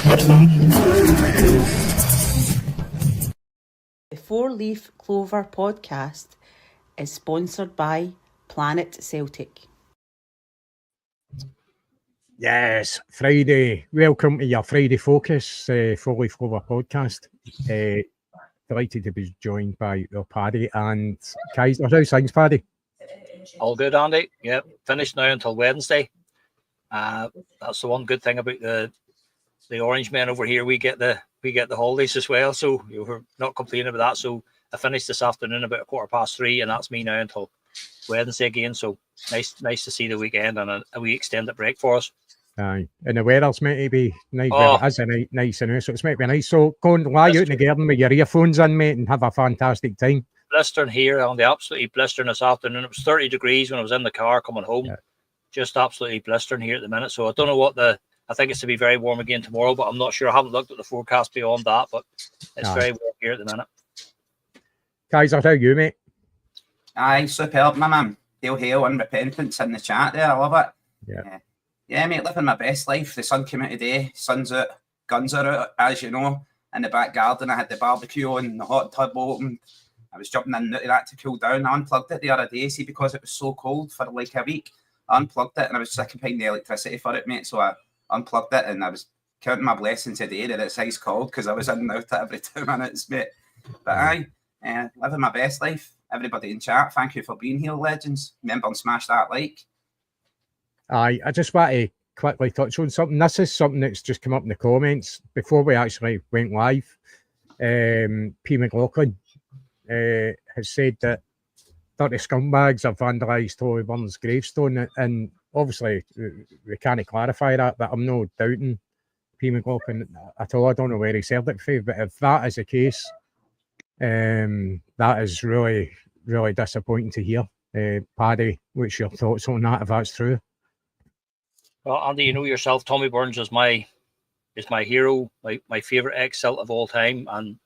The Four Leaf Clover podcast is sponsored by Planet Celtic. Yes, Friday. Welcome to your Friday Focus, Four Leaf Clover podcast. Delighted to be joined by your Paddy and Kaiser. How's things, Paddy? All good, Andy. Yep, finished now until Wednesday. That's the one good thing about the Orange men over here. We get the holidays as well, so we're not complaining about that. So I finished this afternoon about 3:15, and that's me now until Wednesday again. So nice to see the weekend and a wee extended break for us. Aye, and the weather's meant to be nice. Well, it is nice and so it's meant to be nice. So go and lie out in the garden with your earphones in, mate, and have a fantastic time. Blistering here on the absolutely blistering this afternoon. It was 30 degrees when I was in the car coming home. Yeah. Just absolutely blistering here at the minute. So I don't know what I think it's to be very warm again tomorrow, but I'm not sure. I haven't looked at the forecast beyond that, but it's very warm here at the minute. Kaiser, how are you, mate? Aye, superb, my man. Hail and repentance in the chat there. I love it. Yeah, mate, living my best life. The sun came out today. Sun's out. Guns are out, as you know. In the back garden, I had the barbecue on, the hot tub open. I was jumping into that to cool down. I unplugged it the other day, see, because it was so cold for like a week. I unplugged it and I was sick of paying the electricity for it, mate. So I unplugged it and I was counting my blessings today that it's ice cold because I was in and out every 2 minutes, mate. But aye, living my best life. Everybody in chat, thank you for being here, legends. Remember and smash that like. Aye, I just want to quickly touch on something. This is something that's just come up in the comments before we actually went live. P. McLaughlin has said that 30 scumbags have vandalised Tommy Burns' gravestone, and obviously we can't clarify that, but I'm not doubting P. McLaughlin at all. I don't know where he said it for, but if that is the case, that is really, really disappointing to hear. Paddy, what's your thoughts on that, if that's true? Well, Andy, you know yourself, Tommy Burns is my hero, my favourite ex-Celt of all time, and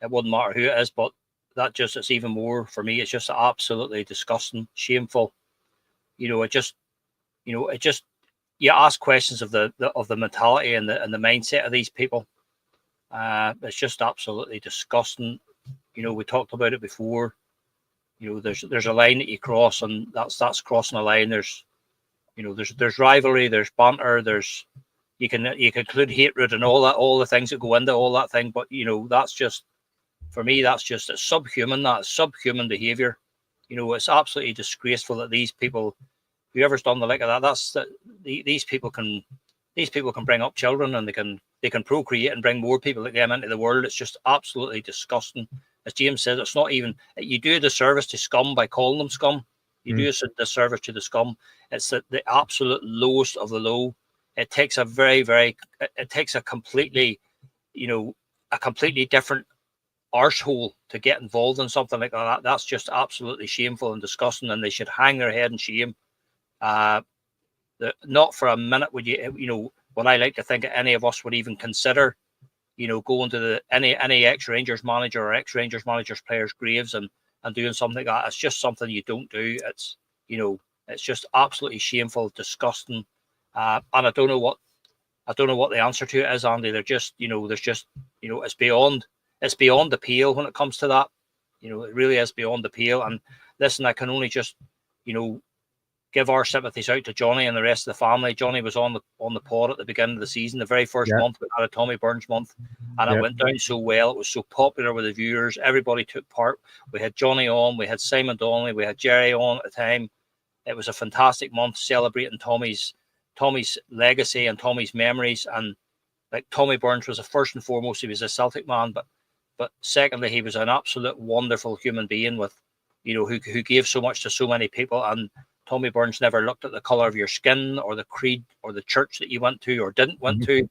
it wouldn't matter who it is, but it's even more for me. It's just absolutely disgusting, shameful. You ask questions of the mentality and the mindset of these people. It's just absolutely disgusting. We talked about it before. There's a line that you cross, and that's crossing a line. There's rivalry, there's banter, you can include hatred and all the things that go into all that thing. But that's just, for me, it's subhuman. That's subhuman behavior. It's absolutely disgraceful that these people, whoever's done the like of that, these people can bring up children, and they can procreate and bring more people like them into the world. It's just absolutely disgusting. As James says, it's not even, you do a disservice to scum by calling them scum. You do a disservice to the scum. It's the absolute lowest of the low. It takes a completely different arsehole to get involved in something like that. That's just absolutely shameful and disgusting, and they should hang their head in shame. Not for a minute would would I like to think that any of us would even consider, going to any ex-Rangers manager or ex-Rangers managers players' graves and doing something like that. It's just something you don't do. It's just absolutely shameful, disgusting, and I don't know what the answer to it is, Andy. They're just, it's beyond the pale when it comes to that. It really is beyond the pale. And listen, I can only just, give our sympathies out to Johnny and the rest of the family. Johnny was on the pod at the beginning of the season. The very first month we had a Tommy Burns month, and it went down so well. It was so popular with the viewers. Everybody took part. We had Johnny on, we had Simon Donnelly, we had Jerry on at the time. It was a fantastic month celebrating Tommy's legacy and Tommy's memories. And like, Tommy Burns was first and foremost, he was a Celtic man, but secondly, he was an absolute wonderful human being with, who gave so much to so many people. And Tommy Burns never looked at the colour of your skin or the creed or the church that you went to or didn't went to.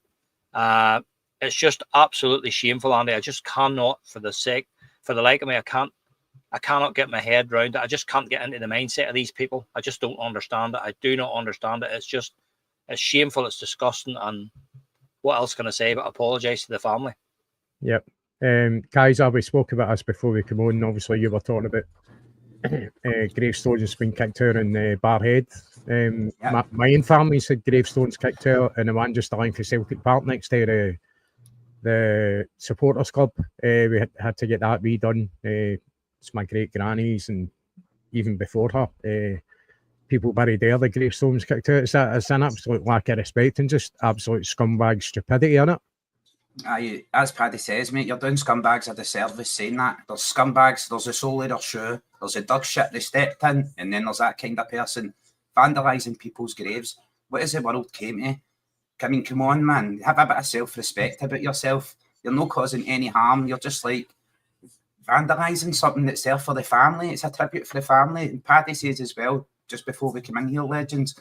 It's just absolutely shameful, Andy. I just cannot, for the like of me, I cannot get my head around it. I just can't get into the mindset of these people. I just don't understand it. I do not understand it. It's shameful. It's disgusting. And what else can I say but apologise to the family? Yep. Kaiser, we spoke about this before we come on. Obviously, you were talking about gravestones has been kicked out in Barhead. My own family's had gravestones kicked out, and the one just along for Celtic Park next to the supporters club. We had to get that redone. It's my great grannies, and even before her, people buried there. The gravestones kicked out. It's an absolute lack of respect and just absolute scumbag stupidity in it. Aye, as Paddy says, mate, you're doing scumbags a disservice saying that. There's scumbags, there's a sole of their shoe, there's a dog shit they stepped in, and then there's that kind of person vandalising people's graves. What is the world came to? I mean, come on, man. Have a bit of self-respect about yourself. You're not causing any harm. You're just like vandalising something that's there for the family. It's a tribute for the family. And Paddy says as well, just before we come in here, legends,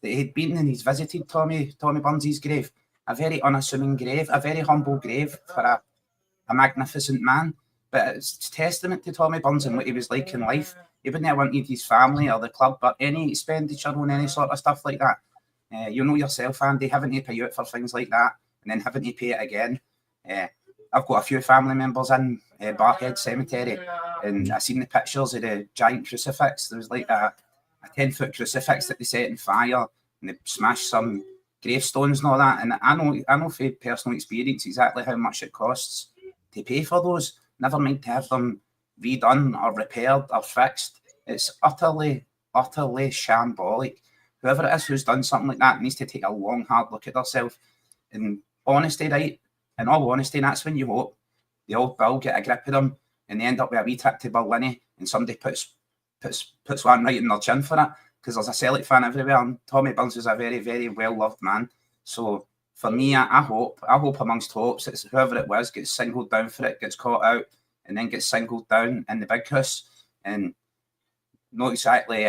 that he'd been and he's visited Tommy Burns' grave. A very unassuming grave, a very humble grave for a magnificent man. But it's testament to Tommy Burns and what he was like in life. He wouldn't have wanted his family or the club or any expenditure on any sort of stuff like that. You know yourself, Andy, having to pay out for things like that and then having to pay it again. I've got a few family members in Barkhead Cemetery, and I've seen the pictures of the giant crucifix. There was like a 10-foot crucifix that they set on fire, and they smashed some gravestones and all that. And I know from personal experience exactly how much it costs to pay for those. Never mind to have them redone or repaired or fixed. It's utterly shambolic. Whoever it is who's done something like that needs to take a long, hard look at themselves. In honesty, right? In all honesty, that's when you hope the old Bill get a grip of them and they end up with a wee trip to Berlin and somebody puts one right in their chin for it, because there's a Celtic fan everywhere, and Tommy Burns is a very, very well-loved man. So for me, I hope amongst hopes, it's whoever it was gets singled down for it, gets caught out, and then gets singled down in the big house, and not exactly...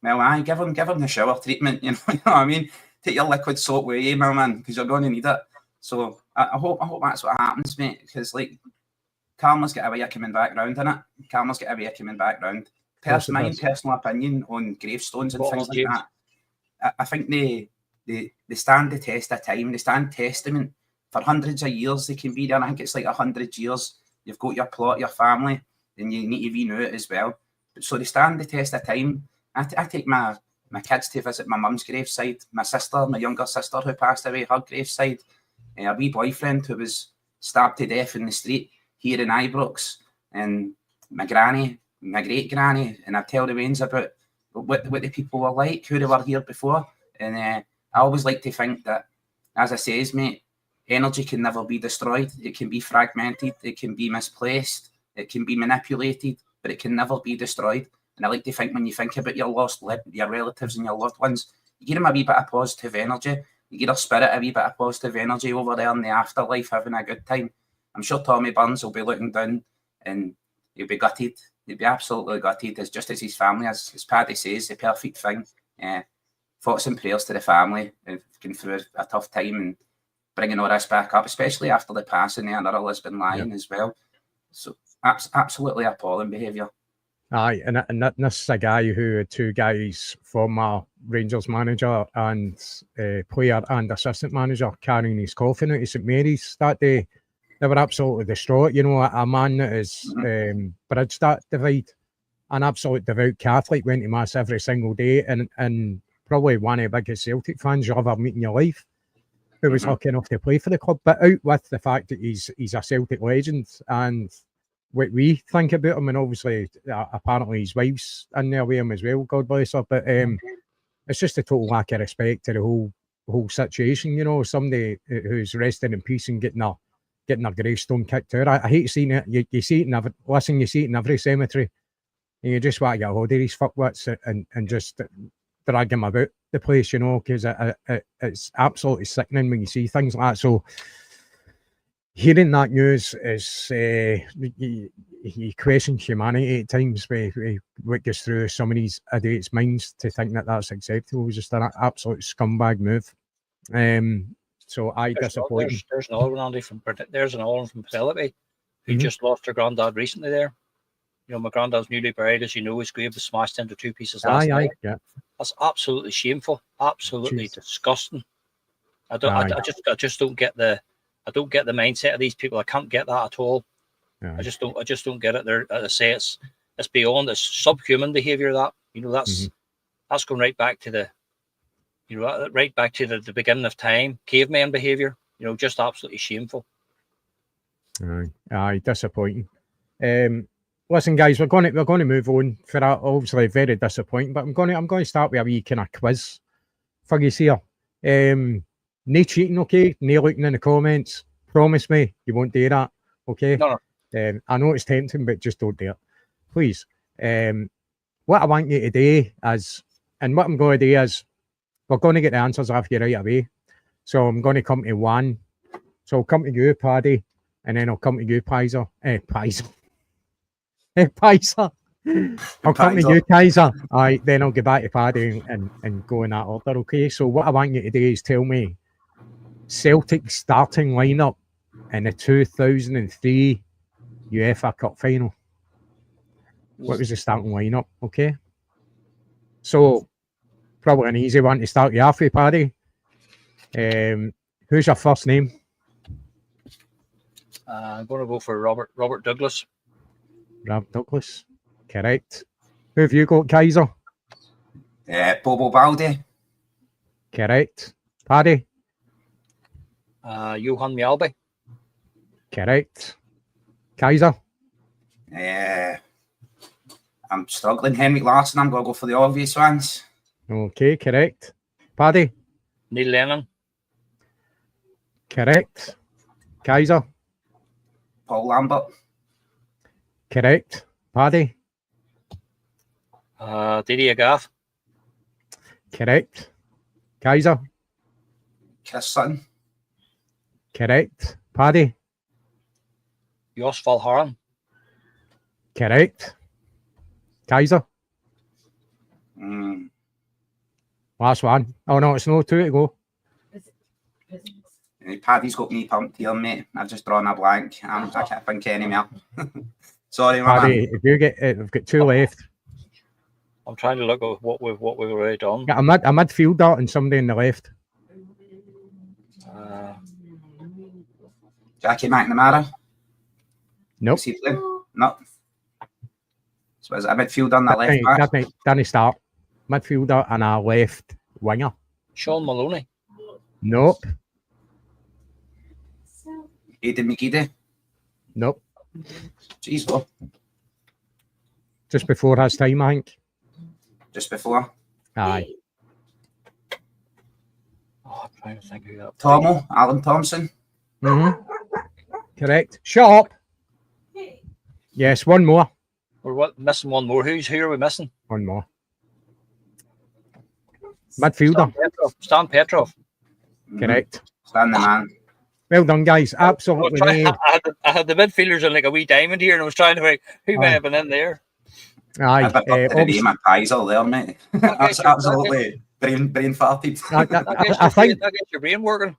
Well, give him the shower treatment, you know what I mean? Take your liquid soap with you, my man, because you're going to need it. So I hope that's what happens, mate, because like karma's got a way of coming back round, innit? Karma's got a way of coming back round. My personal opinion on gravestones and things like that, I think they stand the test of time. They stand testament for hundreds of years. They can be there. I think it's like 100 years. You've got your plot, your family, then you need to renew it as well. So they stand the test of time. I take my kids to visit my mum's graveside, my younger sister who passed away, her graveside, a wee boyfriend who was stabbed to death in the street here in Ibrox, and my great granny, and I tell the Waynes about what the people were like, who they were here before, and I always like to think that, as I says, mate, energy can never be destroyed. It can be fragmented, it can be misplaced, it can be manipulated, but it can never be destroyed. And I like to think when you think about your your relatives and your loved ones, you give them a wee bit of positive energy. You give their spirit a wee bit of positive energy over there in the afterlife, having a good time. I'm sure Tommy Burns will be looking down and he'll be gutted. He'll be absolutely gutted. It's just as his family, as Paddy says, the perfect thing. Thoughts and prayers to the family, going through a tough time and bringing all this back up, especially after the passing of another Lisbon Lion as well. So absolutely appalling behaviour. Aye, and this is a guy who had two guys, former Rangers manager and player and assistant manager, carrying his coffin out of St Mary's that day. They were absolutely distraught. You know, a man that has bridged that divide, an absolute devout Catholic, went to mass every single day, and probably one of the biggest Celtic fans you'll ever meet in your life, who was lucky enough to play for the club, but out with the fact that he's a Celtic legend and what we think about him, and obviously apparently his wife's in there with him as well, God bless her, but it's just a total lack of respect to the whole situation. You know, somebody who's resting in peace and getting a gravestone kicked out. I hate seeing it. You see it in every cemetery, and you just want to get a hold of these fuckwits and just drag him about the place, you know, because it's absolutely sickening when you see things like that. So hearing that news is you question humanity at times. What goes through some of these idiots' minds to think that that's acceptable is just an absolute scumbag move. So disappointing. There's another one, Andy, from Penelope, who just lost her granddad recently there. You know, my granddad's newly buried, as you know, his grave was smashed into two pieces last night. Yeah. That's absolutely shameful, absolutely disgusting. I just don't get the mindset of these people. I can't get that at all. Yeah. I just don't get it. As I say, it's beyond, it's subhuman behaviour. That, you know, that's going right back to right back to the beginning of time, caveman behaviour. Just absolutely shameful. Aye, disappointing. Listen, guys, we're going to move on for that. Obviously, very disappointing. But I'm going to start with a wee kind of quiz for you here. No cheating, okay? No looking in the comments. Promise me you won't do that, okay? No. I know it's tempting, but just don't do it, please. What I want you to do is, and what I'm going to do is, we're going to get the answers off you right away. So I'm going to come to one. So I'll come to you, Paddy, and then I'll come to you, Pizer. Pizer. I'll come to you, Kaiser. Aye, then I'll get back to Paddy and go in that order, okay? So what I want you to do is tell me Celtic starting lineup in the 2003 UEFA Cup final. What was the starting lineup, okay? So, probably an easy one to start you off with, Paddy. Who's your first name? I'm going to go for Robert Douglas. Rob Douglas. Correct. Who have you got, Kaiser? Bobo Baldi. Correct. Paddy? Johan Mjällby. Correct. Kaiser? I'm struggling. Henrik Larsson. I'm going to go for the obvious ones. Okay, correct. Paddy? Neil Lennon. Correct. Kaiser? Paul Lambert. Correct. Paddy? Didier Gaff. Correct. Kaiser? Chris Sutton. Correct. Paddy? Jos Valharan. Correct. Kaiser? Last one. Oh no, it's no two to go. Paddy's got me pumped here, mate. I've just drawn a blank. I can't think any more. Sorry, my Paddy, man. if you get we've got two left. I'm trying to look at what we've already done. Got a midfielder and somebody in the left. Jackie McNamara. Nope. Is he playing? No. So is it a midfielder on the left back? Danny start. Midfielder and a left winger. Sean Maloney. Nope. Aidan McGeady. Nope. Jeez, what? Just before his time, I think. Just before. Aye. Oh, I'm trying to think who that. Tomo, Alan Thompson. Correct. Shut up. Yes, one more. We're missing one more. Who are we missing? One more. Midfielder. Stan Petrov. Correct. Stan the man. Well done, guys. Absolutely. I had the midfielders in like a wee diamond here, and I was trying to think who may have been in there. Aye. The name of Kaiser there, mate. That's absolutely brain farted. I think that gets your brain working.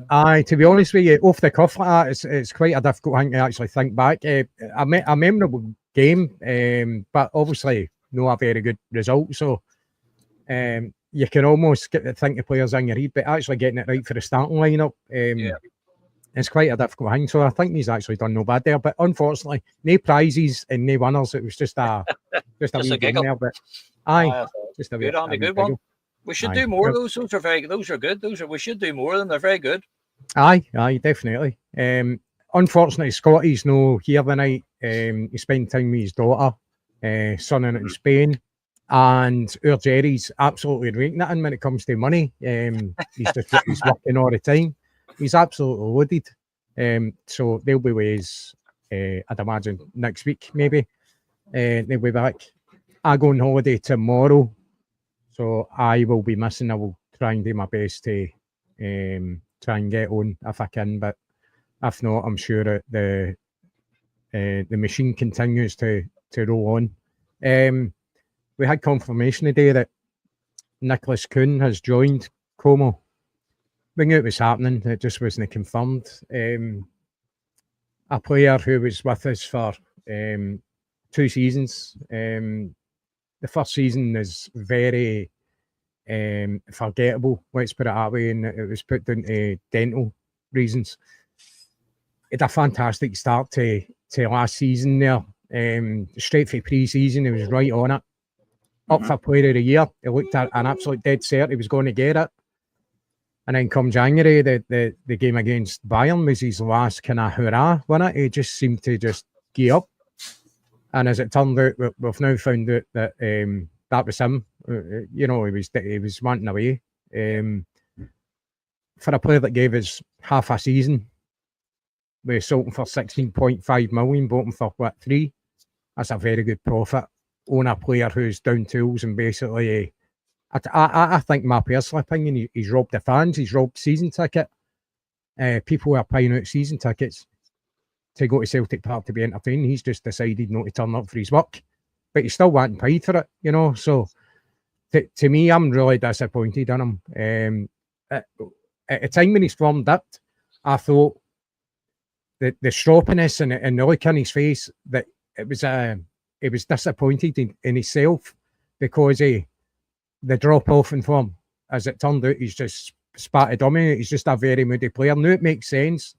Aye, to be honest with you, off the cuff like that, it's quite a difficult thing to actually think back. A memorable game, but obviously not a very good result. So you can almost get to think the players in your head, but actually getting it right for the starting lineup, it's quite a difficult thing. So I think he's actually done no bad there. But unfortunately, no prizes and no winners. It was just a wee game there. But just a good one. We should do more of those. Those are good. We should do more of them. They're very good. Aye, definitely. Unfortunately, Scotty's no here tonight. He spent time with his daughter, son in Spain, and our Jerry's absolutely raking it in when it comes to money. He's working all the time. He's absolutely loaded. So they'll be ways, I'd imagine, next week, maybe. They'll be back. I go on holiday tomorrow, so I will be missing. I will try and do my best to try and get on if I can, but if not, I'm sure that the machine continues to roll on. We had confirmation today that Nicholas Kuhn has joined Como. We knew it was happening, it just wasn't confirmed. A player who was with us for 2 seasons. The first season is very forgettable, let's put it that way, and it was put down to dental reasons. It had a fantastic start to last season there. Straight for pre-season, he was right on it. up for Player of the Year. He looked at an absolute dead cert. He was going to get it. And then come January, the game against Bayern was his last kind of hurrah, wasn't it? He just seemed to just give up. And as it turned out, we've now found out that that was him. He was wanting away. For a player that gave us half a season, we sold him for 16.5 million, bought him for 3. That's a very good profit on a player who's down tools and basically. I think, my personal opinion, he's robbed the fans. He's robbed season ticket. People are paying out season tickets to go to Celtic Park to be entertained. He's just decided not to turn up for his work, but he's still wanting paid for it, So, to me, I'm really disappointed in him. At the time when he's formed up, I thought the stroppiness and the look on his face that he was disappointed in himself because the drop off in form. As it turned out, he's just spatted on me. He's just a very moody player. Now it makes sense.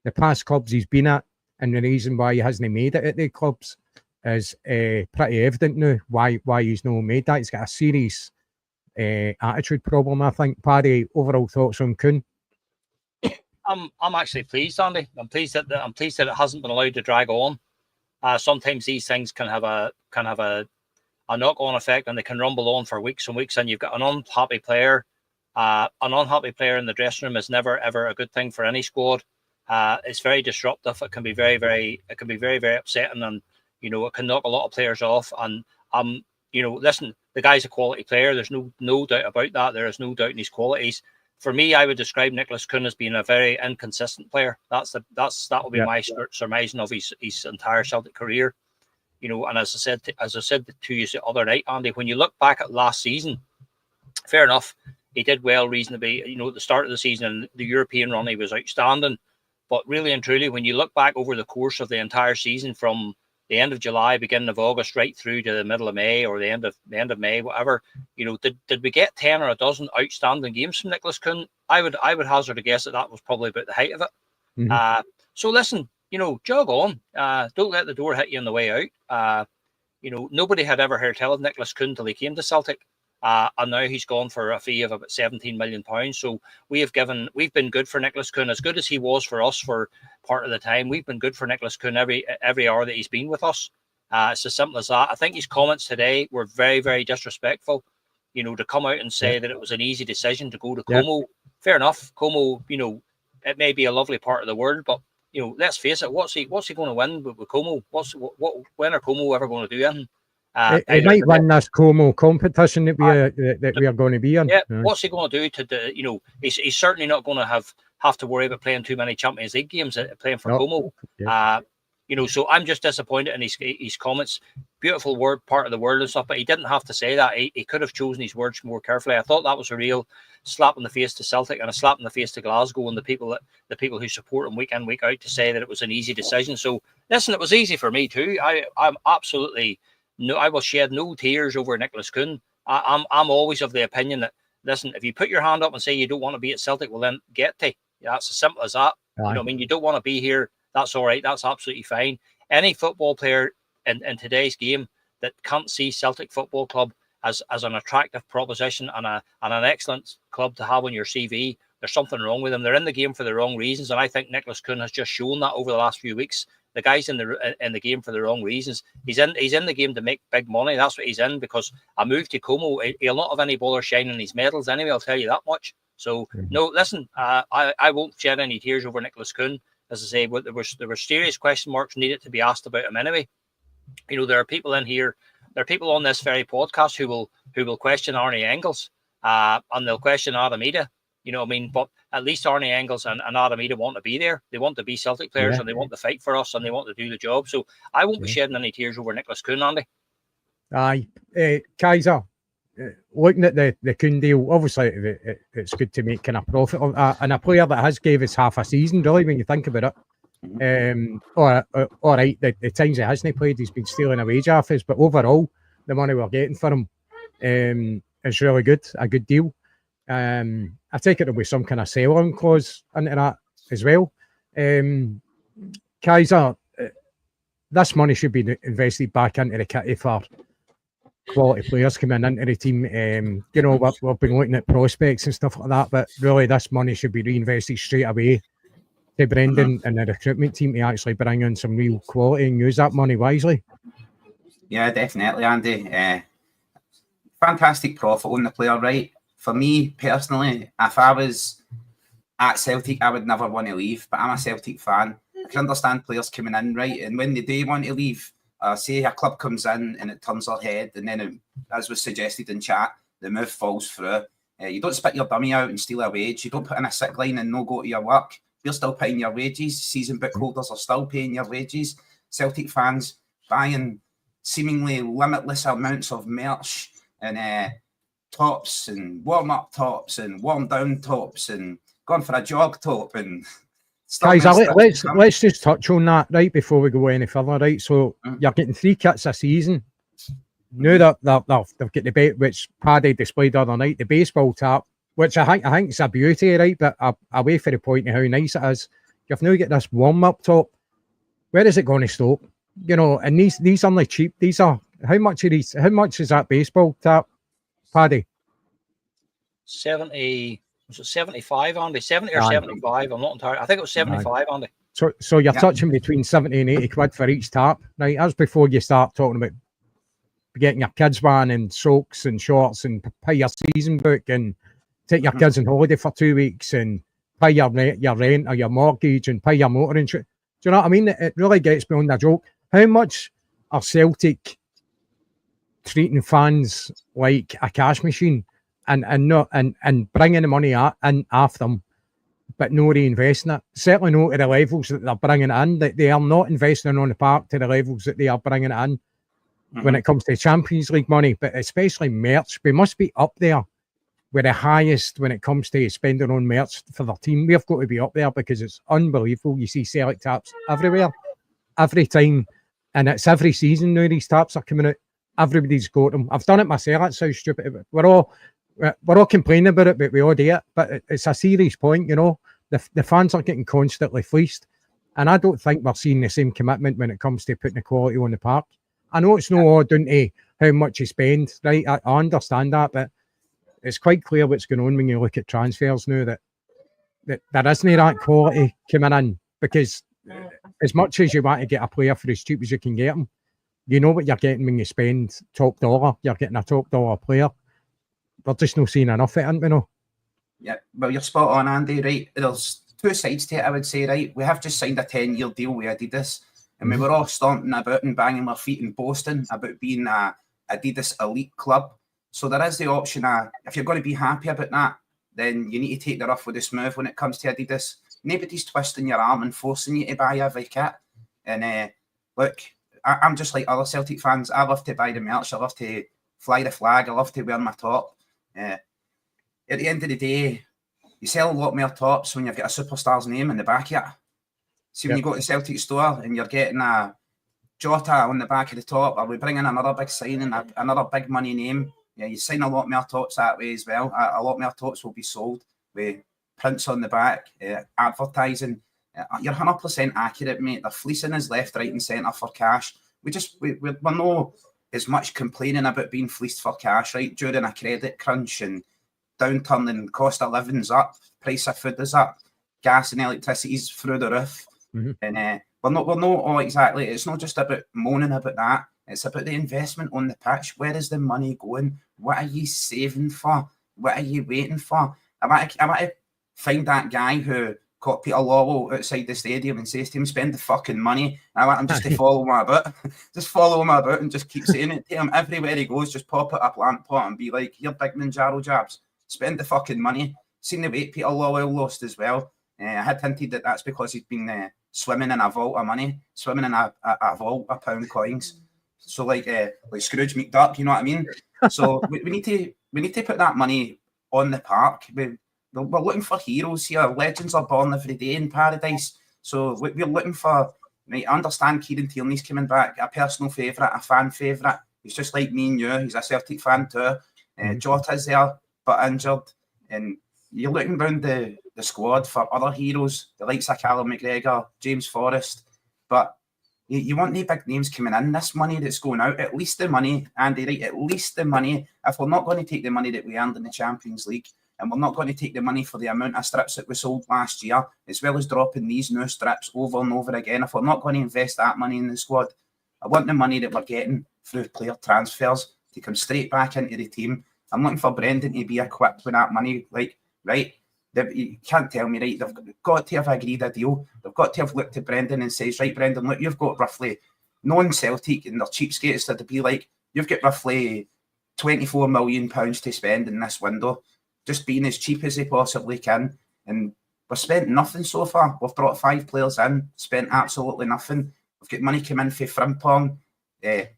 The past clubs he's been at and the reason why he hasn't made it at the clubs is pretty evident now. Why he's not made that. He's got a serious attitude problem, I think. Paddy, overall thoughts on Kuhn? I'm actually pleased, Andy. I'm pleased that it hasn't been allowed to drag on. Sometimes these things can have a knock-on effect, and they can rumble on for weeks and weeks. And you've got an unhappy player. An unhappy player in the dressing room is never ever a good thing for any squad. It's very disruptive. It can be very, very upsetting, and it can knock a lot of players off. And listen, the guy's a quality player. There's no doubt about that. There is no doubt in his qualities. For me, I would describe Nicholas Kuhn as being a very inconsistent player. That would be my surmising of his entire Celtic career. And as I said to you the other night, Andy, when you look back at last season, fair enough, he did well reasonably. At the start of the season and the European run, he was outstanding. But really and truly, when you look back over the course of the entire season, from the end of July, beginning of August, right through to the middle of May or the end of May, whatever, did we get 10 or a dozen outstanding games from Nicholas Kuhn? I would hazard a guess that was probably about the height of it. Mm-hmm. So listen, jog on. Don't let the door hit you on the way out. Nobody had ever heard tell of Nicholas Kuhn till he came to Celtic. And now he's gone for a fee of about £17 million. So we've been good for Nicholas Kuhn, as good as he was for us for part of the time. We've been good for Nicholas Kuhn every hour that he's been with us. It's as simple as that. I think his comments today were very, very disrespectful. To come out and say that it was an easy decision to go to Como. Fair enough. Como, it may be a lovely part of the world, but let's face it. What's he going to win with Como? When are Como ever going to do anything? He might win this Como competition that we are going to be in. Yeah, what's he going to do he's certainly not going to have to worry about playing too many Champions League games playing for Como. Yeah. So I'm just disappointed in his comments. Beautiful part of the world and stuff, but he didn't have to say that. He could have chosen his words more carefully. I thought that was a real slap in the face to Celtic and a slap in the face to Glasgow and the people who support him week in, week out, to say that it was an easy decision. So listen, it was easy for me too. I'm absolutely I will shed no tears over Nicholas Kuhn. I'm always of the opinion that, listen, if you put your hand up and say you don't want to be at Celtic, well then get to. That's as simple as that. You don't want to be here. That's all right. That's absolutely fine. Any football player in today's game that can't see Celtic Football Club as an attractive proposition and an excellent club to have on your CV, there's something wrong with them. They're in the game for the wrong reasons, and I think Nicholas Kuhn has just shown that over the last few weeks. The guy's in the game for the wrong reasons. He's in the game to make big money. That's what he's in, because a move to Como, he'll not have any bother shining his medals anyway, I'll tell you that much. So, no, listen, I won't shed any tears over Nicholas Kuhn. As I say, there were serious question marks needed to be asked about him anyway. There are people in here, there are people on this very podcast who will question Arnie Engels, and they'll question Adam Ida. But at least Arnie Engels and Adam Ida want to be there. They want to be Celtic players, and they want to fight for us, and they want to do the job. So I won't be shedding any tears over Nicholas Kuhn, Andy. Aye. Kaiser, looking at the Kuhn deal, obviously it's good to make kind of profit and a player that has gave us half a season, really, when you think about it. All right, the times he hasn't played, he's been stealing a wage off us, but overall, the money we're getting for him is really good, a good deal. I take it there'll be some kind of sell-on clause into that as well. Kaiser, this money should be invested back into the kitty for quality players coming into the team. You know, we've been looking at prospects and stuff like that, but really this money should be reinvested straight away to Brendan and the recruitment team to actually bring in some real quality and use that money wisely. Yeah, definitely, Andy. Fantastic profit on the player, right? For me, personally, if I was at Celtic, I would never want to leave, but I'm a Celtic fan. I can understand players coming in, right? And when they do want to leave, say a club comes in and it turns their head, and then, as was suggested in chat, the move falls through. You don't spit your dummy out and steal a wage. You don't put in a sick line and no go to your work. You're still paying your wages. Season book holders are still paying your wages. Celtic fans buying seemingly limitless amounts of merch and tops and warm-up tops and warm-down tops and going for a jog top and guys, let's just touch on that right before we go any further, right? So you're getting 3 kits a season. Now that they've got the bait, which Paddy displayed the other night, the baseball top, which I think is a beauty, right? But away for the point of how nice it is, you've now got this warm-up top. Where is it going to stop? You know, and these aren't like cheap. These are how much are these? How much is that baseball top, Paddy? 70. Was it 75, Andy? 70 or 75? I'm not entirely. I think it was 75, Andy. So you're touching between 70 and 80 quid for each tap, right? That's before you start talking about getting your kids van and socks and shorts and pay your season book and take your kids on holiday for 2 weeks and pay your rent or your mortgage and pay your motor insurance. Do you know what I mean? It really gets beyond a joke. How much are Celtic treating fans like a cash machine and bringing the money in after them, but no reinvesting it? Certainly not to the levels that they're bringing it in. They are not investing on the park to the levels that they are bringing it in when it comes to Champions League money, but especially merch. We must be up there with the highest when it comes to spending on merch for their team. We've got to be up there because it's unbelievable. You see Celtic taps everywhere, every time, and it's every season now these taps are coming out. Everybody's got them. I've done it myself. It's so stupid. We're all complaining about it, but we all do it. But it's a serious point, you know. The fans are getting constantly fleeced, and I don't think we're seeing the same commitment when it comes to putting the quality on the park. I know it's not all down to how much you spend, right? I understand that, but it's quite clear what's going on when you look at transfers now that there isn't that quality coming in, because as much as you want to get a player for as cheap as you can get them, you know what you're getting when you spend top dollar. You're getting a top dollar player. We're just not seeing enough of it, aren't we? No? Yeah, well, you're spot on, Andy, right? There's 2 sides to it, I would say, right? We have just signed a 10-year deal with Adidas, and we were all stomping about and banging our feet and boasting about being a Adidas elite club. So there is the option, if you're going to be happy about that, then you need to take the rough with the smooth when it comes to Adidas. Nobody's twisting your arm and forcing you to buy every kit. And look, I'm just like other Celtic fans. I love to buy the merch. I love to fly the flag. I love to wear my top. At the end of the day, you sell a lot more tops when you've got a superstar's name in the back of it. See, when you go to the Celtic store and you're getting a Jota on the back of the top, or we bring in another big signing, another big money name, yeah, you sign a lot more tops that way as well. A lot more tops will be sold with prints on the back, advertising. You're 100% accurate, mate. They're fleecing us left, right and centre for cash. We're not as much complaining about being fleeced for cash, right, during a credit crunch and downturn and cost of living's up, price of food is up, gas and electricity's through the roof. And we're not exactly, it's not just about moaning about that. It's about the investment on the pitch. Where is the money going? What are you saving for? What are you waiting for? I want to find that guy who caught Peter Lawwell outside the stadium and says to him, spend the fucking money. And I want him just to follow him about. Just follow him about and just keep saying it to him. Everywhere he goes, just pop out a plant pot and be like, here, big Manjaro jabs. Spend the fucking money. Seen the weight Peter Lawwell lost as well. I had hinted that that's because he's been swimming in a vault of money, swimming in a vault of pound coins. So like Scrooge McDuck, you know what I mean? So we need to put that money on the park. We're looking for heroes here. Legends are born every day in paradise. So we're looking for, right, I understand Kieran Tierney's coming back, a personal favourite, a fan favourite. He's just like me and you. He's a Celtic fan too. Jota's there, but injured. And you're looking around the squad for other heroes, the likes of Callum McGregor, James Forrest. But You want the big names coming in. This money that's going out, at least the money, Andy, right? At least the money. If we're not going to take the money that we earned in the Champions League, and we're not going to take the money for the amount of strips that we sold last year, as well as dropping these new strips over and over again, if we're not going to invest that money in the squad, I want the money that we're getting through player transfers to come straight back into the team. I'm looking for Brendan to be equipped with that money. Like, right? You can't tell me, right? They've got to have agreed a deal. They've got to have looked at Brendan and says, right, Brendan, look, you've got roughly, non-Celtic and their cheapskates, to be like, you've got roughly £24 million to spend in this window, just being as cheap as they possibly can. And we've spent nothing so far. We've brought 5 players in, spent absolutely nothing. We've got money coming in for Frimpong, a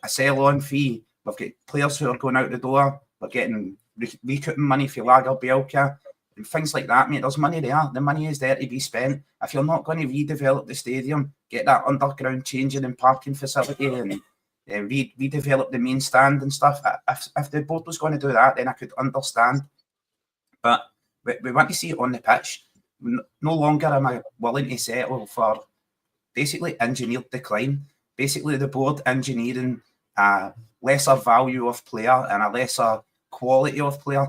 sell-on fee. We've got players who are going out the door. We're getting recouping money for Lagerbielke. Things like that, mate. There's money there. The money is there to be spent. If you're not going to redevelop the stadium, get that underground changing and parking facility and redevelop the main stand and stuff. If the board was going to do that, then I could understand. But we want to see it on the pitch. No longer am I willing to settle for basically engineered decline. Basically, the board engineering a lesser value of player and a lesser quality of player.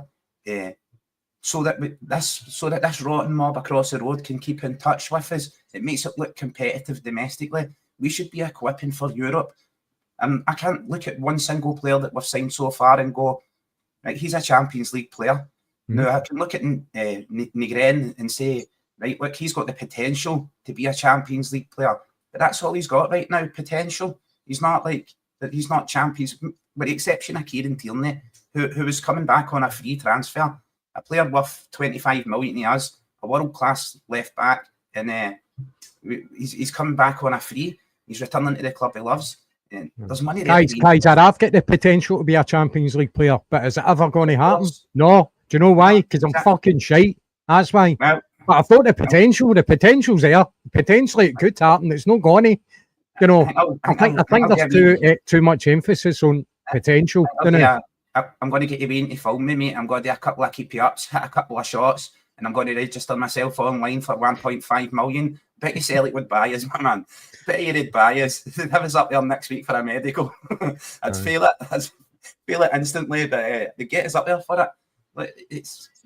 So that this rotten mob across the road can keep in touch with us. It makes it look competitive domestically. We should be equipping for Europe. I can't look at one single player that we've signed so far and go, right, he's a Champions League player. No, I can look at Negren and say, right, look, he's got the potential to be a Champions League player. But that's all he's got right now, potential. He's not Champions, with the exception of Kieran Tierney, who was coming back on a free transfer. A player worth 25 million he has, a world-class left-back, and he's coming back on a free. He's returning to the club he loves. And there's money there. Guys, I've got the potential to be a Champions League player, but is it ever going to happen? No. Do you know why? Because I'm fucking shite. That's why. Well, but I've got the potential's there. Potentially it could happen. It's not going to. You know, I think there's too much emphasis on potential. I'm going to get you in to film me, mate. I'm going to do a couple of keepy-ups, hit a couple of shots, and I'm going to register myself online for 1.5 million. Bet you Celtic would buy us, my man. Bet you they'd buy us. They'd have us up there next week for a medical. I'd feel it instantly, but they get us up there for it.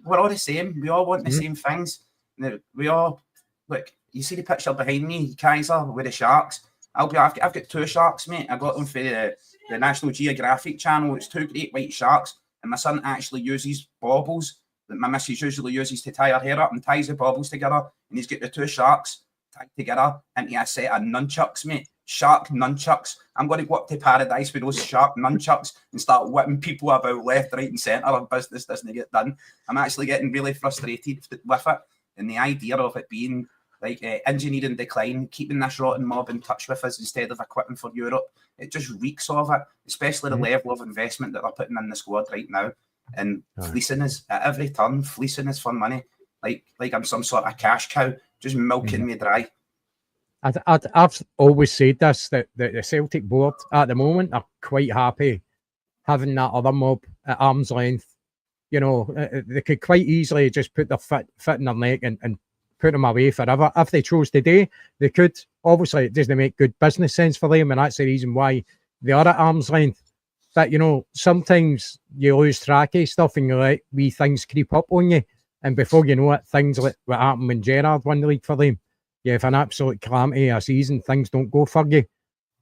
We're all the same. We all want the same things. We all, look, you see the picture behind me, Kaiser, with the sharks. I've got 2 sharks, mate. I got them for the National Geographic channel. It's 2 great white sharks, and my son actually uses baubles that my missus usually uses to tie her hair up, and ties the baubles together, and he's got the 2 sharks tied together into a set of nunchucks, mate. Shark nunchucks. I'm going to go up to Paradise with those shark nunchucks and start whipping people about left, right and centre of business doesn't get done. I'm actually getting really frustrated with it, and the idea of it being like engineering decline, keeping this rotten mob in touch with us instead of equipping for Europe. It just reeks of it, especially the level of investment that they're putting in the squad right now. And fleecing us at every turn, fleecing us for money, like I'm some sort of cash cow, just milking me dry. I've always said this, that the Celtic board at the moment are quite happy having that other mob at arm's length. You know, they could quite easily just put their foot in their neck and put them away forever. If they chose today, they could. Obviously, it doesn't make good business sense for them, and that's the reason why they are at arm's length. But, you know, sometimes you lose track of stuff and you let wee things creep up on you, and before you know it, things like what happened when Gerrard won the league for them, you have an absolute calamity of a season, things don't go for you,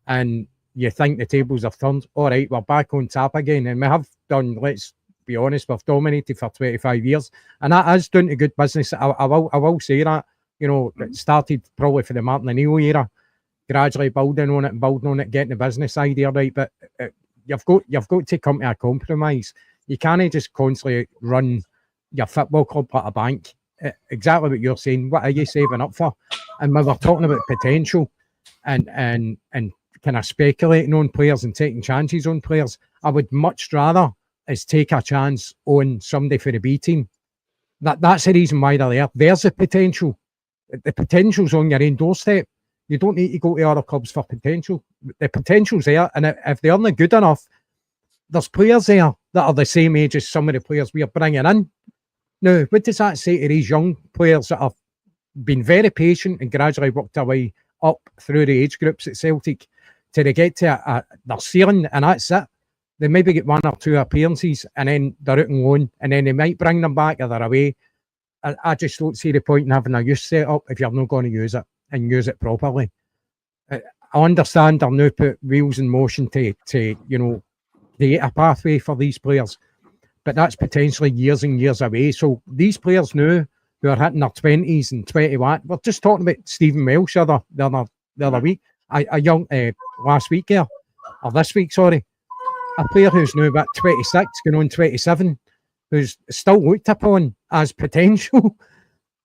and you think the tables have turned. All right, we're back on top again, and we have done, let's be honest, we've dominated for 25 years, and that is down to good business. I will say that. You know, it started probably for the Martin O'Neill era, gradually building on it, getting the business idea right. But you've got to come to a compromise. You can't just constantly run your football club like a bank. Exactly what you're saying. What are you saving up for? And when we're talking about potential and kind of speculating on players and taking chances on players, I would much rather is take a chance on somebody for the B team. That's the reason why they're there. There's the potential. The potential's on your own doorstep. You don't need to go to other clubs for potential. The potential's there, and if they're not good enough, there's players there that are the same age as some of the players we are bringing in. Now, what does that say to these young players that have been very patient and gradually worked their way up through the age groups at Celtic till they get to their ceiling, and that's it. They maybe get 1 or 2 appearances, and then they're out on loan, and then they might bring them back or they're away. I just don't see the point in having a youth set up if you're not going to use it and use it properly. I understand they're now put wheels in motion to create a pathway for these players, but that's potentially years and years away. So these players now who are hitting their 20s and 21, we're just talking about Stephen Welsh the other week, a young last week here, or this week, sorry, a player who's now about 26, going on 27, who's still looked upon as potential.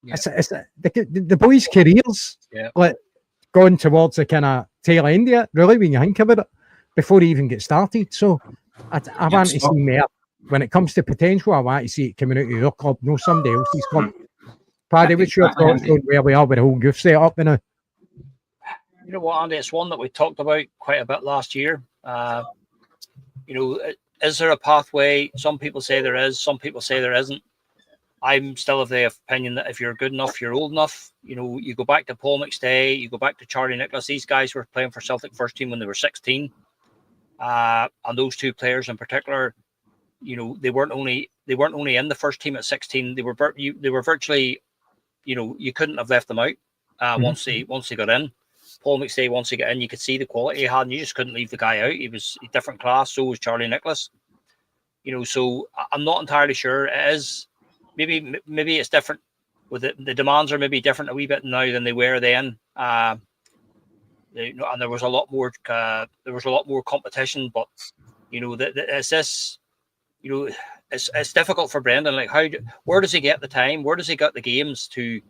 Yeah. It's the boys' careers, like going towards the kind of tail end of it, really, when you think about it, before he even gets started. So I want to see more. When it comes to potential, I want to see it coming out of your club, no somebody else's club. Paddy, what's your thoughts on where we are with the whole youth set up now? You know what, Andy, it's one that we talked about quite a bit last year. Is there a pathway? Some people say there is, some people say there isn't. I'm still of the opinion that if you're good enough, you're old enough. You go back to Paul McStay, you go back to Charlie Nicholas. These guys were playing for Celtic first team when they were 16. And those two players in particular, they weren't only in the first team at 16. They were virtually, you couldn't have left them out once they got in. Paul McStay, once he got in, you could see the quality he had, and you just couldn't leave the guy out. He was a different class. So was Charlie Nicholas. So I'm not entirely sure. It is maybe it's different. With the demands are maybe different a wee bit now than they were then. And there was a lot more. Competition, but it's this. It's difficult for Brendan. Like, where does he get the time? Where does he get the games to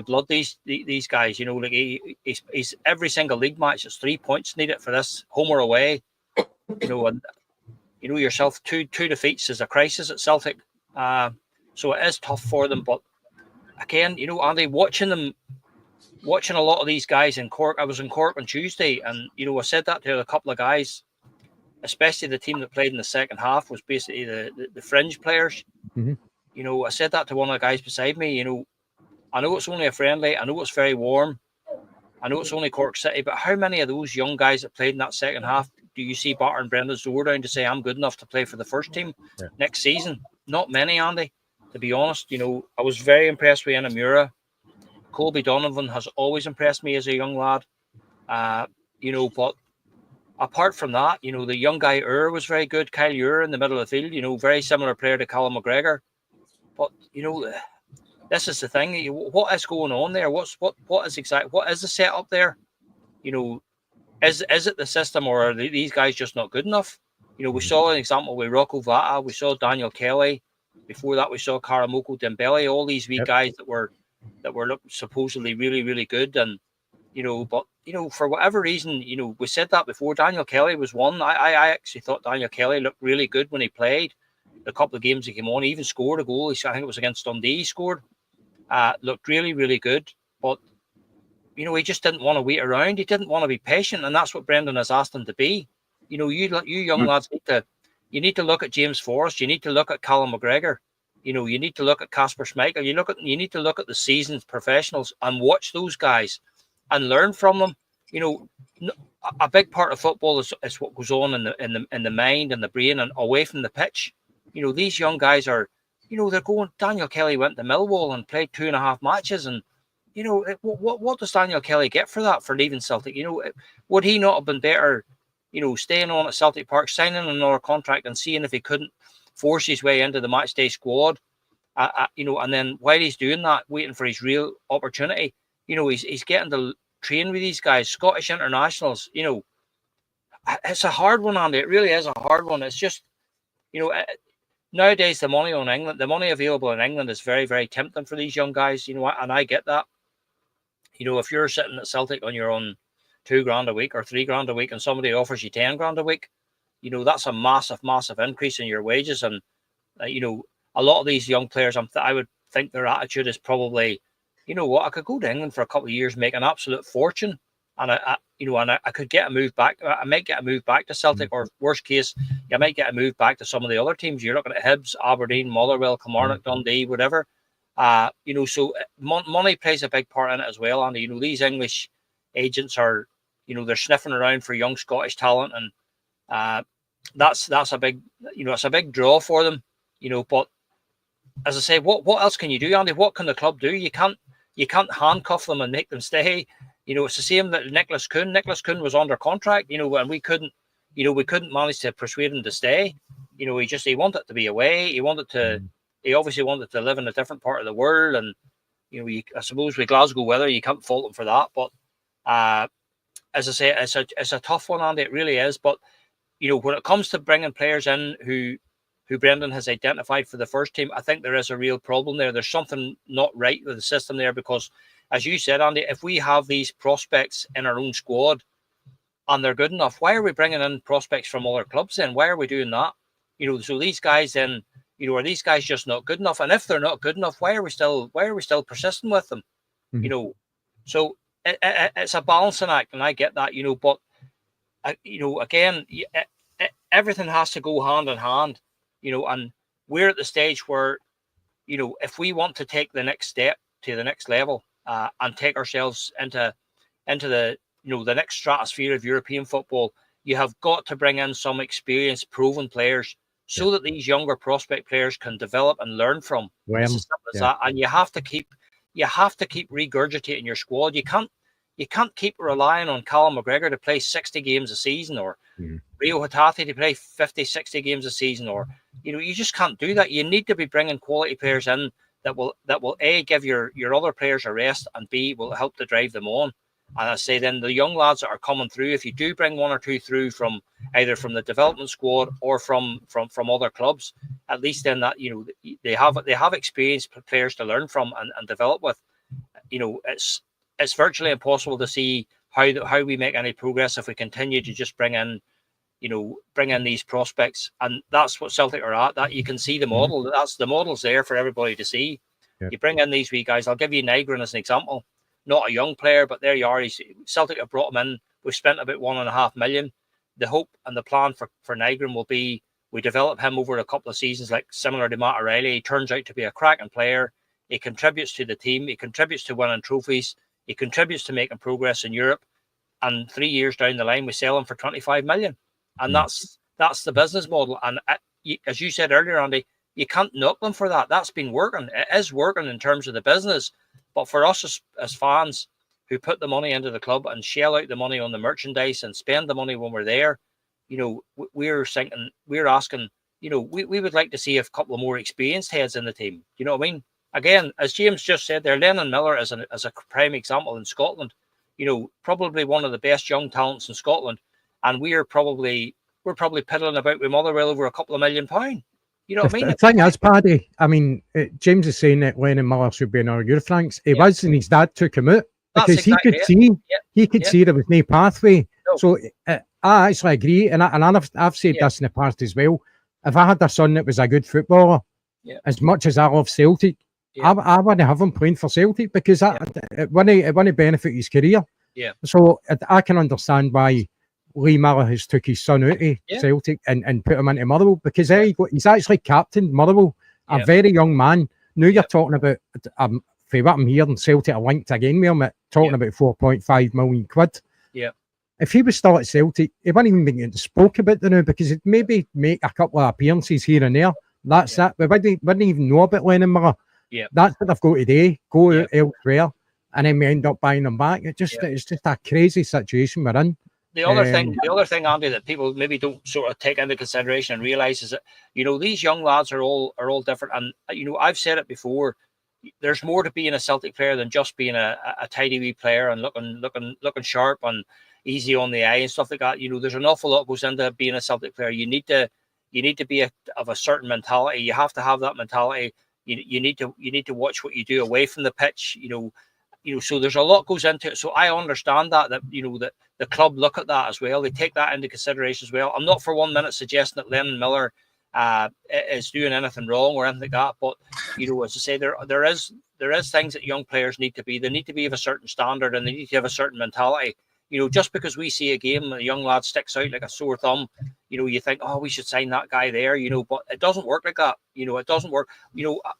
blood these guys? He's every single league match. It's 3 points needed for this, home or away. And yourself, two defeats is a crisis at Celtic. So it is tough for them. But again, Andy, watching a lot of these guys in Cork. I was in Cork on Tuesday, and I said that to a couple of guys, especially the team that played in the second half was basically the fringe players. I said that to one of the guys beside me. I know it's only a friendly. I know it's very warm. I know it's only Cork City, but how many of those young guys that played in that second half do you see battering Brendan's door down to say, I'm good enough to play for the first team next season? Not many, Andy, to be honest. I was very impressed with Inamura. Colby Donovan has always impressed me as a young lad. But apart from that, the young guy was very good. Kyle Ure in the middle of the field, very similar player to Callum McGregor. But, this is the thing. What is going on there? What is the setup there? Is it the system, or are these guys just not good enough? We saw an example with Rocco Vata. We saw Daniel Kelly. Before that, we saw Karamoko Dembele. All these wee guys that were supposedly really, really good. And but for whatever reason, we said that before. Daniel Kelly was one. I actually thought Daniel Kelly looked really good when he played. A couple of games he came on, he even scored a goal. I think it was against Dundee. He scored. Looked really, really good, but he just didn't want to wait around. He didn't want to be patient, and that's what Brendan has asked him to be. You young lads need to look at James Forrest. You need to look at Callum McGregor. You need to look at Casper Schmeichel. You need to look at the seasoned professionals and watch those guys and learn from them. A big part of football is what goes on in the mind and the brain and away from the pitch. These young guys are. They're going. Daniel Kelly went to Millwall and played 2.5 matches, and what does Daniel Kelly get for that, for leaving Celtic? Would he not have been better, staying on at Celtic Park, signing another contract, and seeing if he couldn't force his way into the matchday squad? And then while he's doing that, waiting for his real opportunity, he's getting to train with these guys, Scottish internationals. It's a hard one, Andy. It really is a hard one. It's just, nowadays, the money available in England is very, very tempting for these young guys, and I get that. If you're sitting at Celtic on your own $2,000 a week or $3,000 a week, and somebody offers you $10,000 a week, that's a massive, massive increase in your wages. And, a lot of these young players, I would think their attitude is probably, I could go to England for a couple of years, make an absolute fortune. And I could get a move back. I might get a move back to Celtic, or worst case, I might get a move back to some of the other teams. You're looking at Hibs, Aberdeen, Motherwell, Kilmarnock, Dundee, whatever. So money plays a big part in it as well. And these English agents are, they're sniffing around for young Scottish talent, and that's a big, it's a big draw for them, But as I say, what else can you do, Andy? What can the club do? You can't handcuff them and make them stay. It's the same that Nicholas Kuhn. Nicholas Kuhn was under contract, and we couldn't manage to persuade him to stay. He wanted to be away. He obviously wanted to live in a different part of the world, and I suppose with Glasgow weather, you can't fault him for that. But as I say, it's a tough one, Andy. It really is. But when it comes to bringing players in who Brendan has identified for the first team, I think there is a real problem there. There's something not right with the system there, because, as you said, Andy, if we have these prospects in our own squad and they're good enough, why are we bringing in prospects from other clubs then? Why are we doing that? So these guys then, are these guys just not good enough? And if they're not good enough, why are we still persisting with them? Mm-hmm. So it's a balancing act, and I get that, but again, everything has to go hand in hand. And we're at the stage where, if we want to take the next step to the next level and take ourselves into the, the next stratosphere of European football, you have got to bring in some experienced, proven players so that these younger prospect players can develop and learn from. It's as simple as that. And you have to keep regurgitating your squad. You can't keep relying on Callum McGregor to play 60 games a season, or Rio Hatate to play 50, 60 games a season, or you just can't do that. You need to be bringing quality players in that will A, give your other players a rest, and B, will help to drive them on. And I say then the young lads that are coming through, if you do bring one or two through from either from the development squad or from other clubs, at least then that they have experienced players to learn from and develop with. It's virtually impossible to see how we make any progress if we continue to just bring in these prospects. And that's what Celtic are at. That you can see the model. That's the model's there for everybody to see. You bring in these wee guys. I'll give you Nygren as an example. Not a young player, but there you are. Celtic have brought him in. We've spent about $1.5 million. The hope and the plan for Nygren will be we develop him over a couple of seasons, like similar to Matt O'Reilly. He turns out to be a cracking player. He contributes to the team. He contributes to winning trophies. He contributes to making progress in Europe. And 3 years down the line, we sell him for $25 million. And that's the business model. And as you said earlier, Andy, you can't knock them for that. That's been working. It is working in terms of the business. But for us as fans who put the money into the club and shell out the money on the merchandise and spend the money when we're there, we're asking, we would like to see a couple of more experienced heads in the team. You know what I mean? Again, as James just said there, Lennon Miller is a prime example in Scotland. Probably one of the best young talents in Scotland, and we're probably piddling about with Motherwell over $2 million. You know what I mean? The thing is, Paddy, I mean, James is saying that Lennon Miller should be in our Eurofranks. He was, and his dad took him out because he could see there was no pathway. No. So I actually agree, and I've said this in the past as well. If I had a son that was a good footballer, as much as I love Celtic, I wouldn't have him playing for Celtic because it wouldn't benefit his career. Yeah. So I can understand why Lee Miller has took his son out of Celtic and put him into Motherwell, because he's actually captained Motherwell, a very young man. Now you're talking about, for what I'm hearing, Celtic are linked again with him, talking about 4.5 million quid. Yeah. If he was still at Celtic, he wouldn't even be getting spoke about the now, because he'd maybe make a couple of appearances here and there. That's it. We wouldn't even know about Lennon Miller. Yeah. That's what they've got today. Go out elsewhere, and then we end up buying them back. It's just a crazy situation we're in. The other thing, Andy, that people maybe don't sort of take into consideration and realise is that these young lads are all different, and I've said it before. There's more to being a Celtic player than just being a tidy wee player and looking sharp and easy on the eye and stuff like that. There's an awful lot goes into being a Celtic player. You need to be of a certain mentality. You have to have that mentality. You need to watch what you do away from the pitch. So there's a lot goes into it. So I understand that the club look at that as well. They take that into consideration as well. I'm not for 1 minute suggesting that Lennon Miller is doing anything wrong or anything like that. But as I say, there is things that young players need to be. They need to be of a certain standard, and they need to have a certain mentality. Just because we see a game and a young lad sticks out like a sore thumb, you think, oh, we should sign that guy there, but it doesn't work like that. It doesn't work.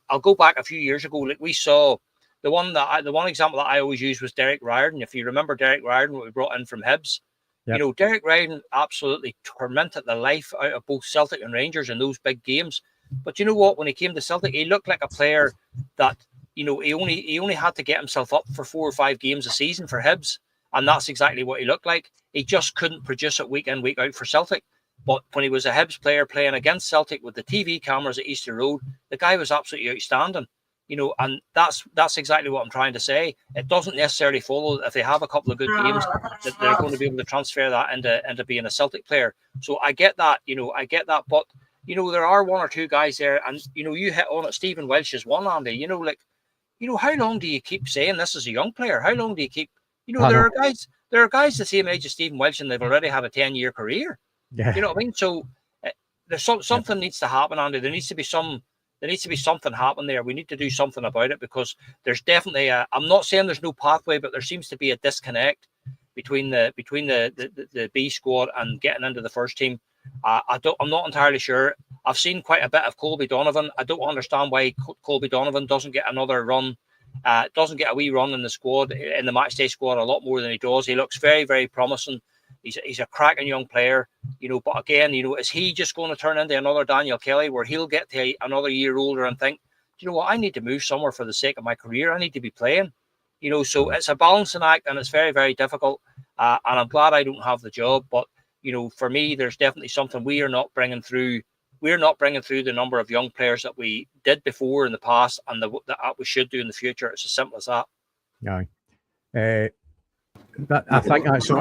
I'll go back a few years ago. Like we saw the one example that I always use was Derek Riordan. If you remember Derek Riordan, what we brought in from Hibs, Yep. you know, Derek Riordan absolutely tormented the life out of both Celtic and Rangers in those big games. But you know what? When he came to Celtic, he looked like a player that, you know, he only had to get himself up for 4 or 5 games a season for Hibs, and that's exactly what he looked like. He just couldn't produce it week in, week out for Celtic. But when he was a Hibs player playing against Celtic with the TV cameras at Easter Road, the guy was absolutely outstanding. You know, and that's exactly what I'm trying to say. It doesn't necessarily follow that if they have a couple of good games that they're going to be able to transfer that into being a Celtic player. So I get that, you know, but you know, there are 1 or 2 guys there, and you know, you hit on it. Stephen Welsh is one, Andy. You know, like, you know, how long do you keep saying this is a young player? How long do you keep? You know, there are guys the same age as Stephen Welsh, and they've already had a 10-year career. Yeah. You know what I mean? So there's something needs to happen, Andy. There needs to be something happen there. We need to do something about it, because there's definitely I'm not saying there's no pathway, but there seems to be a disconnect between the B squad and getting into the first team. I'm not entirely sure. I've seen quite a bit of Colby Donovan. I don't understand why Colby Donovan doesn't get another run, doesn't get a wee run in the squad, in the matchday squad, a lot more than he does. He looks very, very promising. He's a cracking young player, you know. But again, you know, is he just going to turn into another Daniel Kelly, where he'll get to another year older and think, you know what, I need to move somewhere for the sake of my career. I need to be playing, you know. So it's a balancing act, and it's very, very difficult. And I'm glad I don't have the job. But you know, for me, there's definitely something we are not bringing through. We're not bringing through the number of young players that we did before in the past, and that we should do in the future. It's as simple as that. Yeah. I think that's it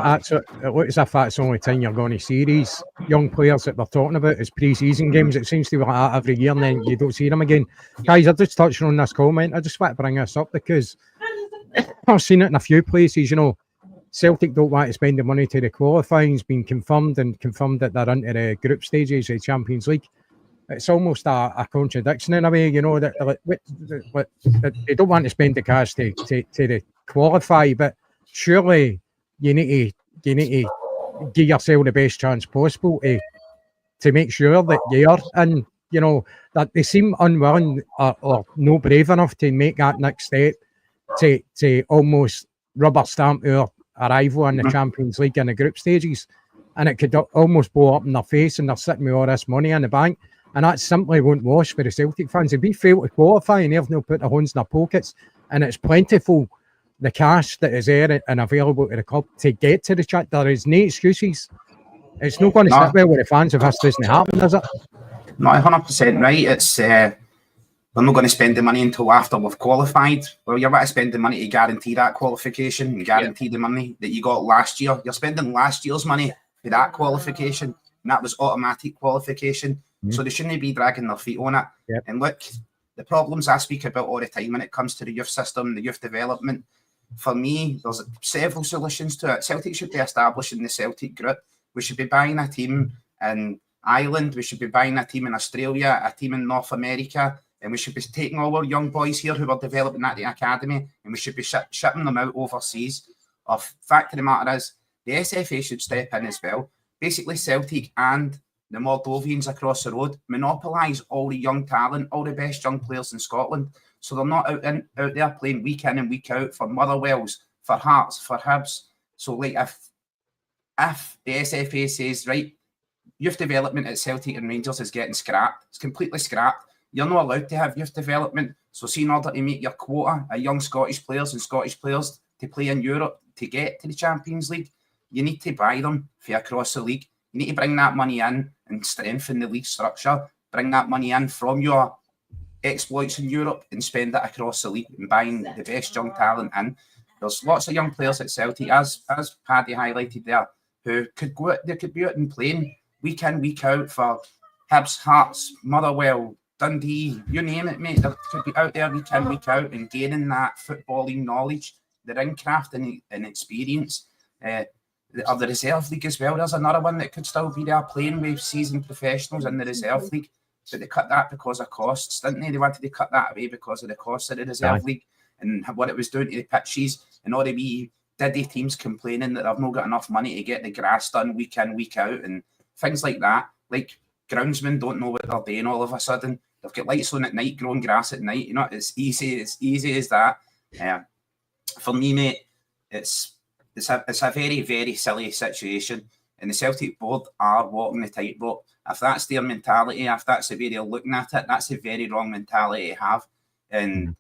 looks as if that's the only time you're going to see these young players that they're talking about is pre-season games. It seems to be like that every year, and then you don't see them again. Guys, I just touched on this comment. I just want to bring this up because I've seen it in a few places. You know, Celtic don't want to spend the money to the qualifying. It's been confirmed that they're into the group stages of the Champions League. It's almost a contradiction in a way, you know, that they don't want to spend the cash to qualify, but surely you need to give yourself the best chance possible to make sure that you're in, you know, that they seem unwilling or no brave enough to make that next step to almost rubber stamp our arrival in the Champions League in the group stages. And it could almost blow up in their face, and they're sitting with all this money in the bank. And that simply won't wash for the Celtic fans. If we fail to qualify and they've not put their hands in their pockets, and it's plentiful, the cash that is there and available to the club to get to the chat, there is no excuses. It's not going to sit well with the fans if this doesn't happen, is it? Not 100% right. It's we're not going to spend the money until after we've qualified. Well, you're going to spend the money to guarantee that qualification and guarantee the money that you got last year. You're spending last year's money for that qualification, and that was automatic qualification. So they shouldn't be dragging their feet on it. Yep. And look, the problems I speak about all the time when it comes to the youth system, the youth development, for me, there's several solutions to it. Celtic should be establishing the Celtic group. We should be buying a team in Ireland. We should be buying a team in Australia, a team in North America. And we should be taking all our young boys here who are developing at the academy, and we should be shipping them out overseas. The fact of the matter is, the SFA should step in as well. Basically, Celtic and the Moldovians across the road monopolise all the young talent, all the best young players in Scotland. So they're not out there playing week in and week out for Motherwells, for Hearts, for Hibs. So like if the SFA says, right, youth development at Celtic and Rangers is getting scrapped, it's completely scrapped. You're not allowed to have youth development. So see, in order to meet your quota of young Scottish players and Scottish players to play in Europe to get to the Champions League, you need to buy them for across the league. You need to bring that money in and strengthen the league structure. Bring that money in from your exploits in Europe and spend it across the league and buying the best young talent in. There's lots of young players at Celtic, as Paddy highlighted there, who could go out, they could be out and playing week in, week out for Hibs, Hearts, Motherwell, Dundee, you name it, mate. They could be out there week in, week out and gaining that footballing knowledge, the ring craft and experience. Of the reserve league as well. There's another one that could still be there playing with seasoned professionals in the reserve league, but they cut that because of costs, didn't they? They wanted to cut that away because of the costs of the reserve league and what it was doing to the pitches, and all the wee diddy teams complaining that they've not got enough money to get the grass done week in, week out, and things like that. Like groundsmen don't know what they're doing all of a sudden. They've got lights on at night, growing grass at night. You know, it's easy as that. For me, mate, it's a very, very silly situation, and the Celtic board are walking the tightrope. If that's their mentality, if that's the way they're looking at it, that's a very wrong mentality to have. And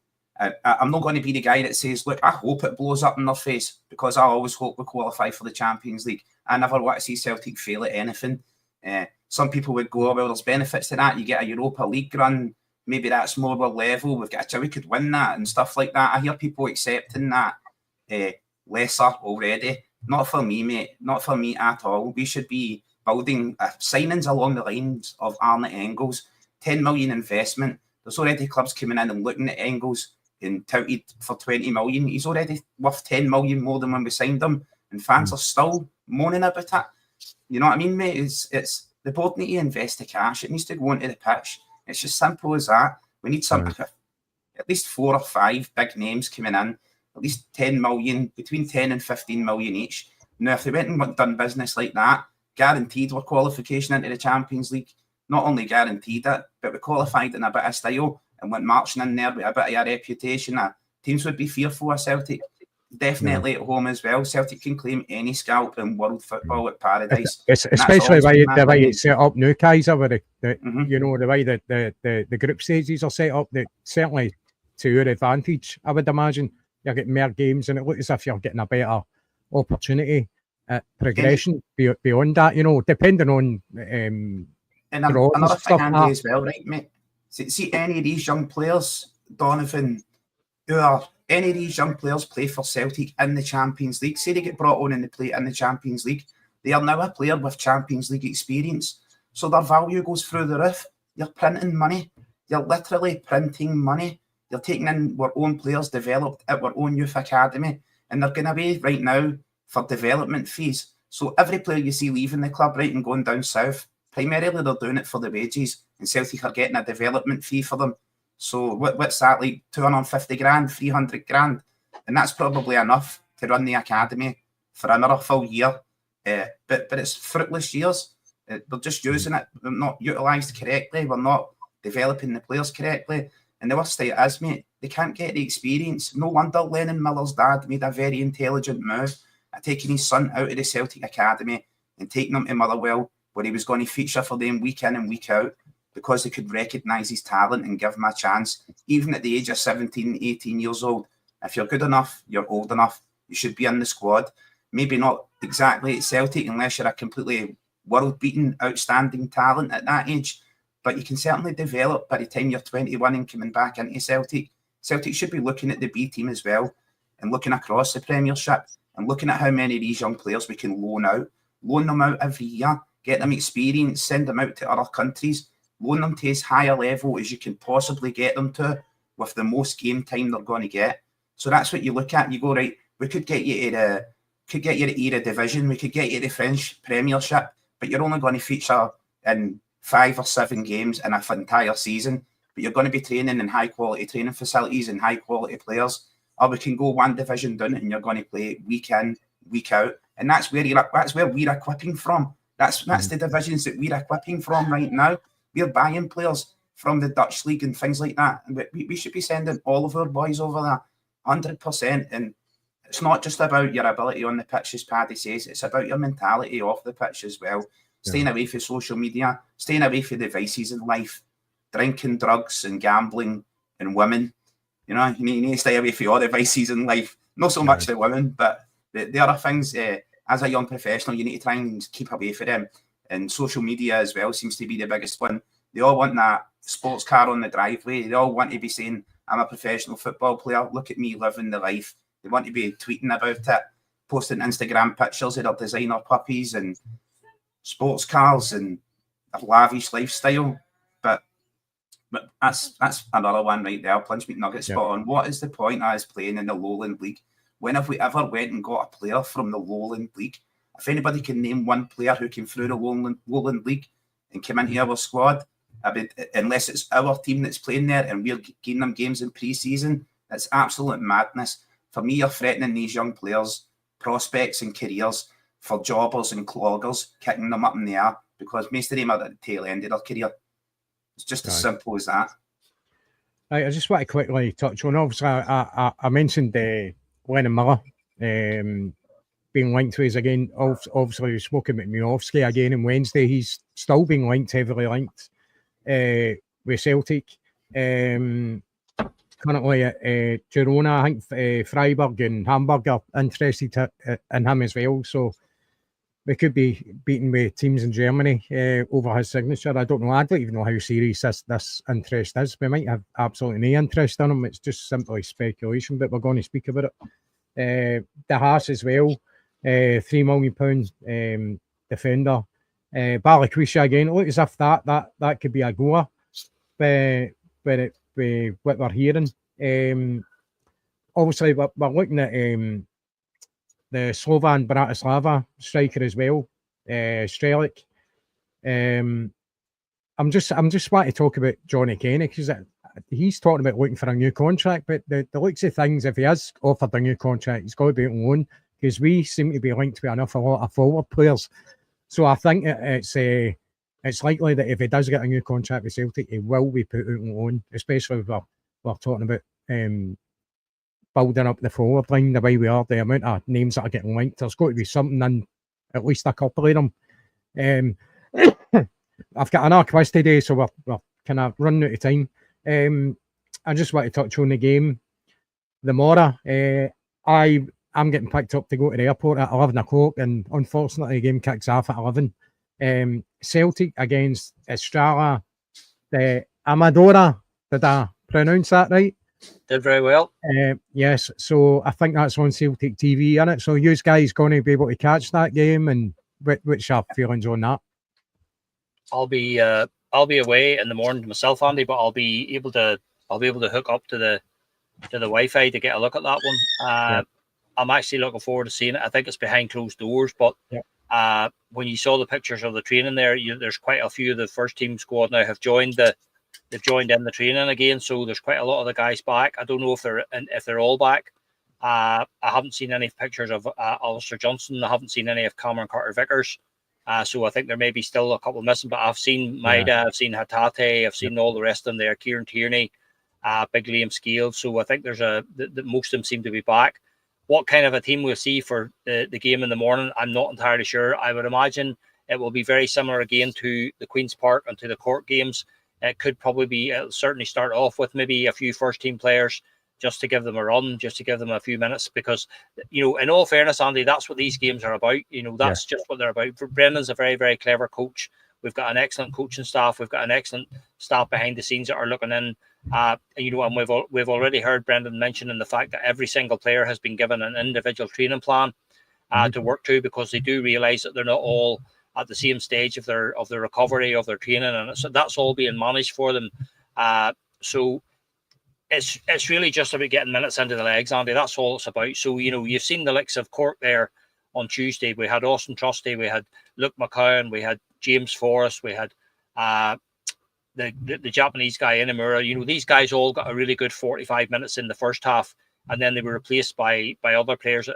I'm not going to be the guy that says, look, I hope it blows up in their face, because I always hope we qualify for the Champions League. I never want to see Celtic fail at anything. Some people would go, well, there's benefits to that. You get a Europa League run. Maybe that's more our level. We could win that and stuff like that. I hear people accepting that lesser already. Not for me, mate. Not for me at all. We should be building signings along the lines of Arne Engels. 10 million investment. There's already clubs coming in and looking at Engels and touted for 20 million. He's already worth 10 million more than when we signed him, and fans are still moaning about it. You know what I mean, mate? It's the board need to invest the cash. It needs to go into the pitch. It's just simple as that. We need at least 4 or 5 big names coming in, at least 10 million, between 10 and 15 million each. Now, if they went and done business like that, guaranteed our qualification into the Champions League. Not only guaranteed it, but we qualified in a bit of style and went marching in there with a bit of a reputation. Teams would be fearful of Celtic. Definitely at home as well. Celtic can claim any scalp in world football at Paradise. Especially the way it's set up now, Kaiser, with you know, the way that the group stages are set up, that certainly to your advantage, I would imagine. You're getting more games, and it looks as if you're getting a better opportunity at progression beyond that, you know, depending on and another thing, Andy, as well, right, mate? See any of these young players, Donovan, any of these young players play for Celtic in the Champions League. Say they get brought on and they play in the Champions League. They are now a player with Champions League experience. So their value goes through the roof. You're printing money. You're literally printing money. You're taking in our own players developed at our own youth academy. And they're going to be right now for development fees. So every player you see leaving the club, right, and going down south, primarily they're doing it for the wages. And Celtic are getting a development fee for them. So what's that, like 250 grand, 300 grand? And that's probably enough to run the academy for another full year. But it's fruitless years. We're just using it. We're not utilised correctly. We're not developing the players correctly. And the worst thing is, mate, they can't get the experience. No wonder Lennon Miller's dad made a very intelligent move at taking his son out of the Celtic academy and taking him to Motherwell, where he was going to feature for them week in and week out, because they could recognise his talent and give him a chance. Even at the age of 17, 18 years old, if you're good enough, you're old enough, you should be in the squad. Maybe not exactly at Celtic unless you're a completely world-beating, outstanding talent at that age, but you can certainly develop by the time you're 21 and coming back into Celtic. Celtic should be looking at the B team as well and looking across the Premiership and looking at how many of these young players we can loan them out every year, get them experience, send them out to other countries, loan them to as high a level as you can possibly get them to with the most game time they're going to get. So that's what you look at. You go, right, we could get you to the Division, we could get you to the French Premiership, but you're only going to feature in 5 or 7 games in an entire season. But you're going to be training in high quality training facilities and high quality players. Or we can go one division down and you're going to play week in, week out. And that's where we're equipping from. That's the divisions that we're equipping from right now. We're buying players from the Dutch league and things like that. And we should be sending all of our boys over there, 100%. And it's not just about your ability on the pitch, as Paddy says. It's about your mentality off the pitch as well. Staying away from social media, staying away from the vices in life, drinking, drugs and gambling and women. You know, you need to stay away from all the vices in life. Not so much the women, but the other things, as a young professional, you need to try and keep away from them. And social media as well seems to be the biggest one. They all want that sports car on the driveway. They all want to be saying, I'm a professional football player. Look at me living the life. They want to be tweeting about it, posting Instagram pictures of their designer puppies and sports cars and a lavish lifestyle. But that's another one right there. Punch Meat Nugget spot on. What is the point of us playing in the Lowland League? When have we ever went and got a player from the Lowland League? If anybody can name one player who came through the Lowland League and came into our squad, I mean, unless it's our team that's playing there and we're giving them games in pre-season, it's absolute madness. For me, you're threatening these young players' prospects and careers for jobbers and cloggers, kicking them up in the air, because most of them are at the tail end of their career. It's just as simple as that. I just want to quickly touch on. Obviously, I mentioned Lennon Miller being linked to us again. Obviously, we spoke about Miovski again on Wednesday. He's still being heavily linked with Celtic. Currently at Girona, I think Freiburg and Hamburg are interested in him as well. So we could be beaten with teams in Germany over his signature. I don't know. I don't even know how serious this interest is. We might have absolutely no interest in him. It's just simply speculation, but we're going to speak about it. De Haas as well, £3 million defender. Balikwisha again. It looks as if that could be a goer. But what we're hearing. Obviously, we're looking at the Slovan Bratislava striker as well, Strelic. I'm just wanting to talk about Johnny Kenny because he's talking about looking for a new contract. But the looks of things, if he has offered a new contract, he's got to be on loan because we seem to be linked to a lot of forward players. So I think it's likely that if he does get a new contract with Celtic, he will be put out on loan, especially if we're talking about building up the forward line the way we are, the amount of names that are getting linked. There's got to be something in at least a couple of them. I've got another quiz today, so we're kind of running out of time. I just want to touch on the game. The Mora, I'm getting picked up to go to the airport at 11 o'clock, and unfortunately the game kicks off at 11. Celtic against Estrela de Amadora. Did I pronounce that right? Did very well. Yes, so I think that's on Celtic TV, isn't it? So you guys going to be able to catch that game, and what's your feelings on that? I'll be away in the morning myself, Andy, but I'll be able to hook up to the Wi-Fi to get a look at that one. I'm actually looking forward to seeing it. I think it's behind closed doors, but when you saw the pictures of the training there, there's quite a few of the first team squad now have joined in the training again, so there's quite a lot of the guys back. I don't know if they're all back. I haven't seen any pictures of Alistair Johnson. I haven't seen any of Cameron Carter-Vickers. So I think there may be still a couple missing, but I've seen Maida, I've seen Hatate, I've seen all the rest of them there, Kieran Tierney, Big Liam Scales. So I think there's most of them seem to be back. What kind of a team we'll see for the game in the morning, I'm not entirely sure. I would imagine it will be very similar again to the Queen's Park and to the Cork games. It could probably be, it'll certainly start off with maybe a few first team players just to give them a run, just to give them a few minutes, because, in all fairness, Andy, that's what these games are about. That's just what they're about. Brendan's a very, very clever coach. We've got an excellent coaching staff. We've got an excellent staff behind the scenes that are looking in. And we've already heard Brendan mentioning the fact that every single player has been given an individual training plan to work to, because they do realise that they're not all at the same stage of their recovery, of their training, and so that's all being managed for them. So it's really just about getting minutes into the legs, Andy. That's all it's about. So you've seen the likes of Cork there on Tuesday. We had Austin Trusty, we had Luke McCowan, we had James Forrest, we had the Japanese guy Inamura. These guys all got a really good 45 minutes in the first half, and then they were replaced by other players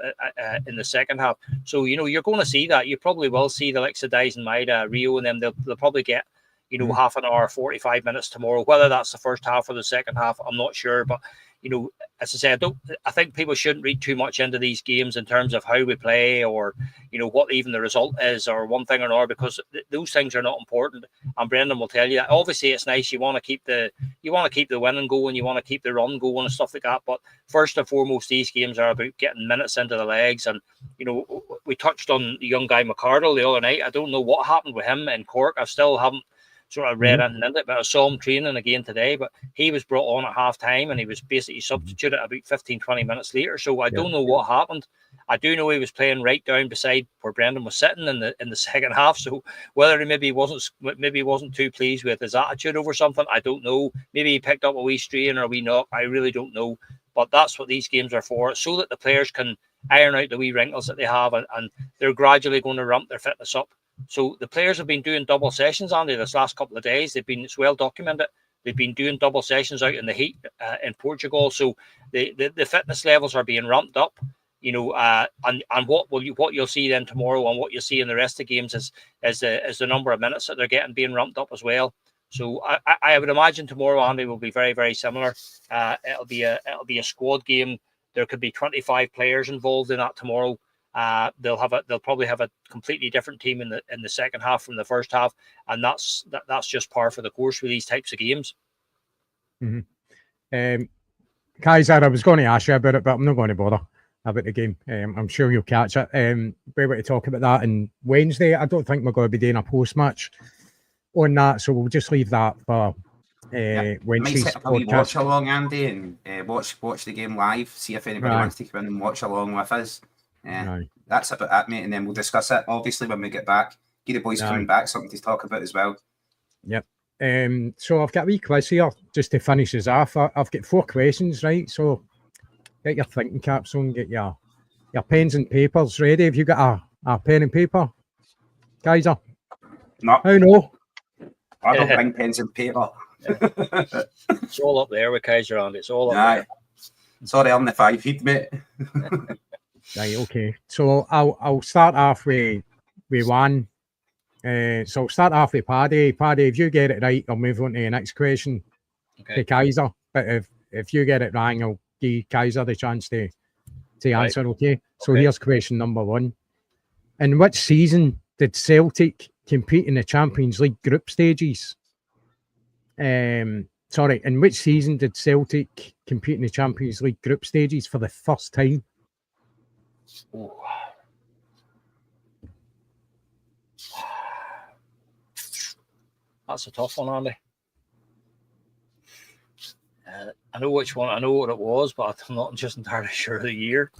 in the second half. So you're going to see that. You probably will see the likes of Dice and Maida, Rio, and them. They'll probably get half an hour, 45 minutes tomorrow. Whether that's the first half or the second half, I'm not sure. But as I say, I think people shouldn't read too much into these games in terms of how we play, or what even the result is, or one thing or another, because those things are not important. And Brendan will tell you that. Obviously, it's nice. You want to keep the winning going, you want to keep the run going and stuff like that. But first and foremost, these games are about getting minutes into the legs. And we touched on the young guy McCardle the other night. I don't know what happened with him in Cork. I still haven't sort of read anything into it, but I saw him training again today. But he was brought on at half time, and he was basically substituted about 15-20 minutes later. So I don't know what happened. I do know he was playing right down beside where Brendan was sitting in the second half. So whether he maybe wasn't too pleased with his attitude over something, I don't know. Maybe he picked up a wee strain or a wee knock. I really don't know. But that's what these games are for, so that the players can iron out the wee wrinkles that they have, and they're gradually going to ramp their fitness up. So the players have been doing double sessions, Andy, this last couple of days. It's well documented. They've been doing double sessions out in the heat in Portugal. So the fitness levels are being ramped up, and what you'll see then tomorrow, and what you'll see in the rest of the games is the number of minutes that they're getting being ramped up as well. So I would imagine tomorrow, Andy, will be very, very similar. It'll be a squad game. There could be 25 players involved in that tomorrow. They'll probably have a completely different team in the second half from the first half, and that's just par for the course with these types of games. Mm-hmm. Kaiser, I was going to ask you about it, but I'm not going to bother about the game. I'm sure you'll catch it. We're able to talk about that on Wednesday. I don't think we're going to be doing a post-match on that, so we'll just leave that for Wednesday's might set up a wee watch along, Andy, and watch the game live. See if anybody wants to come in and watch along with us. That's about it, mate. And then we'll discuss it obviously when we get back. Get the boys coming back, something to talk about as well. Yep. So I've got a wee quiz here just to finish us off. I've got 4 questions, right? So get your thinking caps on, get your pens and papers ready. Have you got a pen and paper, Kaiser? No. How no? I don't bring pens and paper. It's all up there with Kaiser, and it's all up there. Sorry, I'm the 5 feet, mate. Right, okay. So I'll start off with one. So I'll start off with Paddy. Paddy, if you get it right, I'll move on to the next question to Kaiser. But if you get it wrong, I'll give Kaiser the chance to answer, okay? So here's question number 1. In which season did Celtic compete in the Champions League group stages? In which season did Celtic compete in the Champions League group stages for the first time? Ooh. That's a tough one, Andy. I know which one. I know what it was, but I'm not just entirely sure of the year.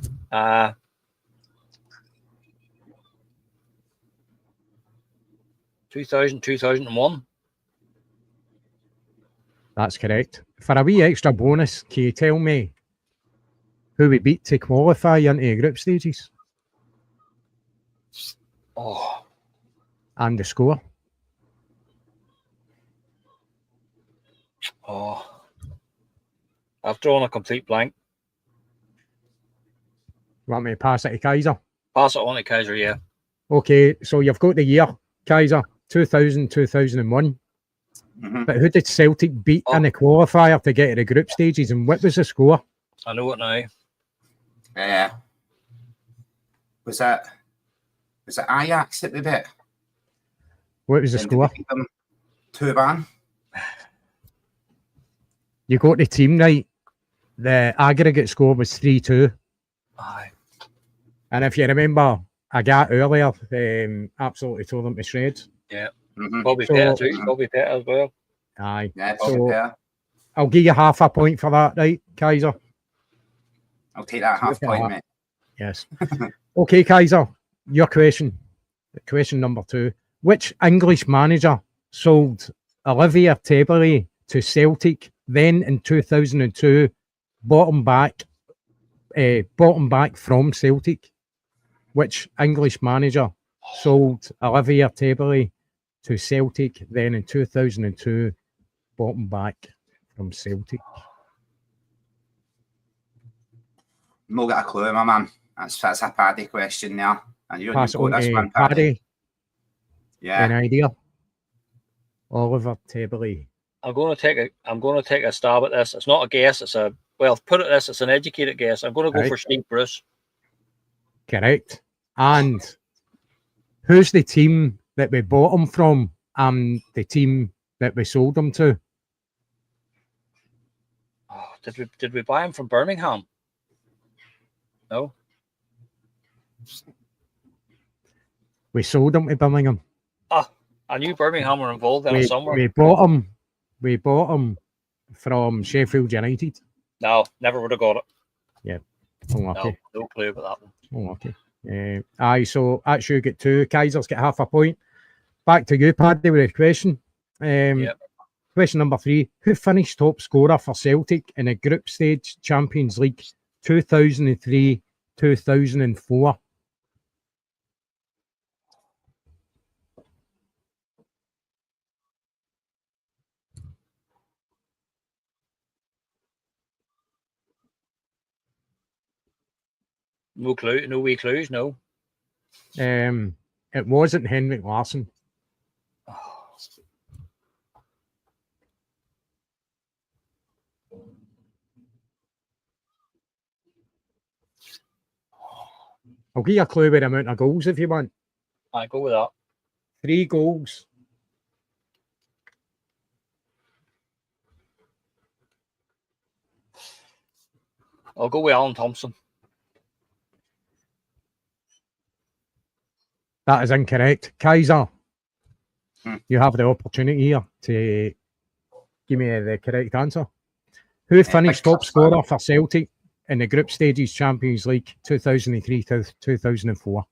2000, 2001. That's correct. For a wee extra bonus, can you tell me who we beat to qualify into the group stages? Oh. And the score? Oh. I've drawn a complete blank. Want me to pass it to Kaiser? Pass it on to Kaiser, yeah. Okay, so you've got the year, Kaiser, 2000, 2001. Mm-hmm. But who did Celtic beat in the qualifier to get to the group stages, and what was the score? I know it now. Was it Ajax that we beat? What was the score? 2-1. You got the team right. The aggregate score was 3-2. Aye. And if you remember, I got earlier, absolutely tore them to shreds. Yeah. Mm-hmm. Bobby Petter too. Bobby Petter as well. Aye. Yeah, Bobby Petter. I'll give you half a point for that, right, Kaiser? I'll take that half point, mate. Yes. Okay, Kaiser, your question. Question number 2. Which English manager sold Olivier Tebele to Celtic, then in 2002, bottom back from Celtic? Which English manager sold Olivier Tebele to Celtic, then in 2002, bottom back from Celtic? No got a clue, my man. That's a Paddy question now. And you pass it on this to one, Paddy. Yeah. An idea? Oliver Tebele. I'm going to take a stab at this. It's not a guess. It's it's an educated guess. I'm going to go for Steve Bruce. Correct. And who's the team that we bought him from and the team that we sold him to? Oh, did we buy him from Birmingham? No. We sold him to Birmingham. I knew Birmingham were involved in it somewhere. We bought him from Sheffield United. No, never would have got it. Yeah. Unlucky. No clue about that one. Unlucky. So that's you get 2. Kaiser's get half a point. Back to you, Paddy, with a question. Question number 3. Who finished top scorer for Celtic in a group stage Champions League 2003-2004? No clue. No wee clues. No. It wasn't Henrik Larsson. I'll give you a clue with the amount of goals if you want. I go with that. 3 goals. I'll go with Alan Thompson. That is incorrect. Kaiser, you have the opportunity here to give me the correct answer. Who finished top scorer for Celtic in the group stages Champions League 2003 to 2004?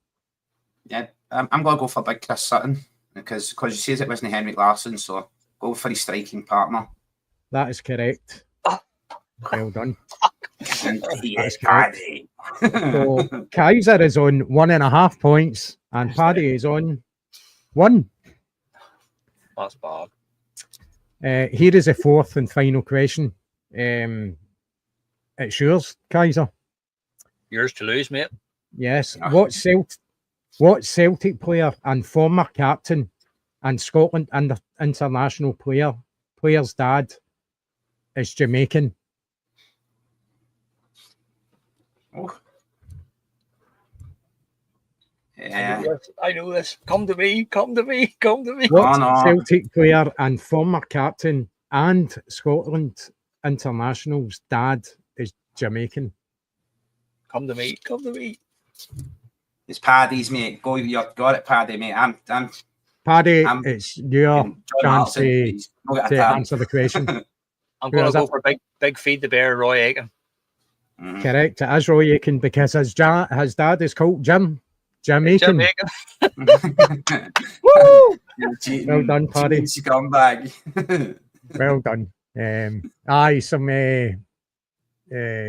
Yeah, I'm going to go for Big Chris Sutton because you says it wasn't Henrik Larsson, so go for his striking partner. That is correct. Well done. That's correct. So Kaiser is on 1.5 points and Paddy is on 1. That's bad. Here is a fourth and final question. It's yours, Kaiser. Yours to lose, mate. Yes. What Celtic player and former captain and Scotland and international player's dad is Jamaican? Oh. Yeah. I know this. Come to me. Come to me. Come to me. What Celtic player and former captain and Scotland international's dad is Jamaican? Come to me. Come to me. It's Paddy's, mate. Go, you got it, Paddy, mate. I'm Paddy, it's your chance to answer the question. I'm going to go for big feed the bear, Roy Aiken. Correct. It is Roy Aiken because his dad is called Jim. Jamaican. Woo! Well done, Paddy. Scumbag. Well done.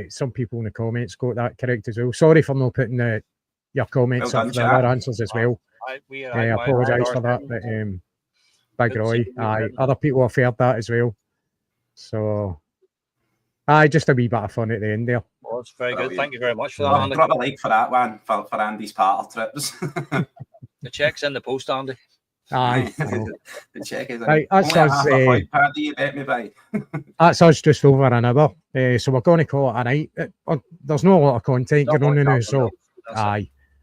Some people in the comments got that correct as well. Sorry for not putting your comments up for the other answers as well. I apologise for that. But Big Roy, other people have heard that as well. So, just a wee bit of fun at the end there. Well, it's very good. Thank you very much for that. Drop a like for that one for Andy's parter trips. The check's in the post, Andy. Aye. The check is right, that's us. Paddy, you bet me by. That's us just over an hour. So we're going to call it a night. There's not a lot of content going on now, so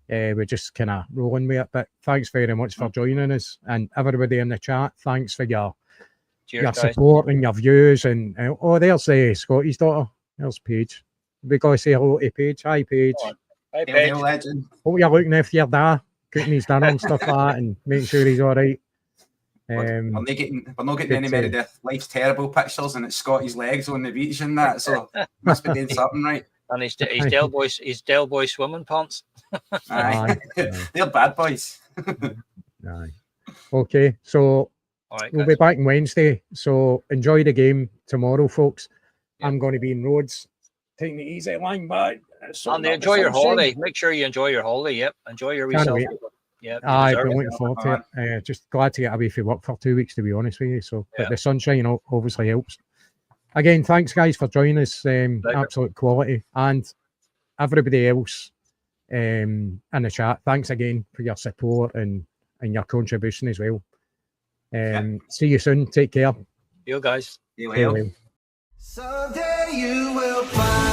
we're just kind of rolling with it. But thanks very much for joining us, and everybody in the chat. Thanks for your support and your views. And there's Scotty's daughter. There's Paige. We got to say hello to Paige. Hi, Paige. Hi, Paige. Legend. Hope you're looking after your dad, cooking his dinner and stuff like that, and making sure he's all right. We're not getting any more of the Life's Terrible pictures, and it's Scotty's legs on the beach and that. So must be doing something right. And his Del Boy swimming pants. Aye. They're bad boys. Aye. Okay, so we'll be back on Wednesday. So enjoy the game tomorrow, folks. Yep. I'm going to be in Rhodes. Taking it easy, lying back. And enjoy your holiday. Make sure you enjoy your holiday. Yep, enjoy your result. Yeah, I've been looking forward to it. Just glad to get away from work for 2 weeks, to be honest with you. So, but the sunshine obviously helps. Again, thanks guys for joining us. Absolute quality, and everybody else in the chat. Thanks again for your support and your contribution as well. See you soon. Take care. You guys. You will. Someday you will find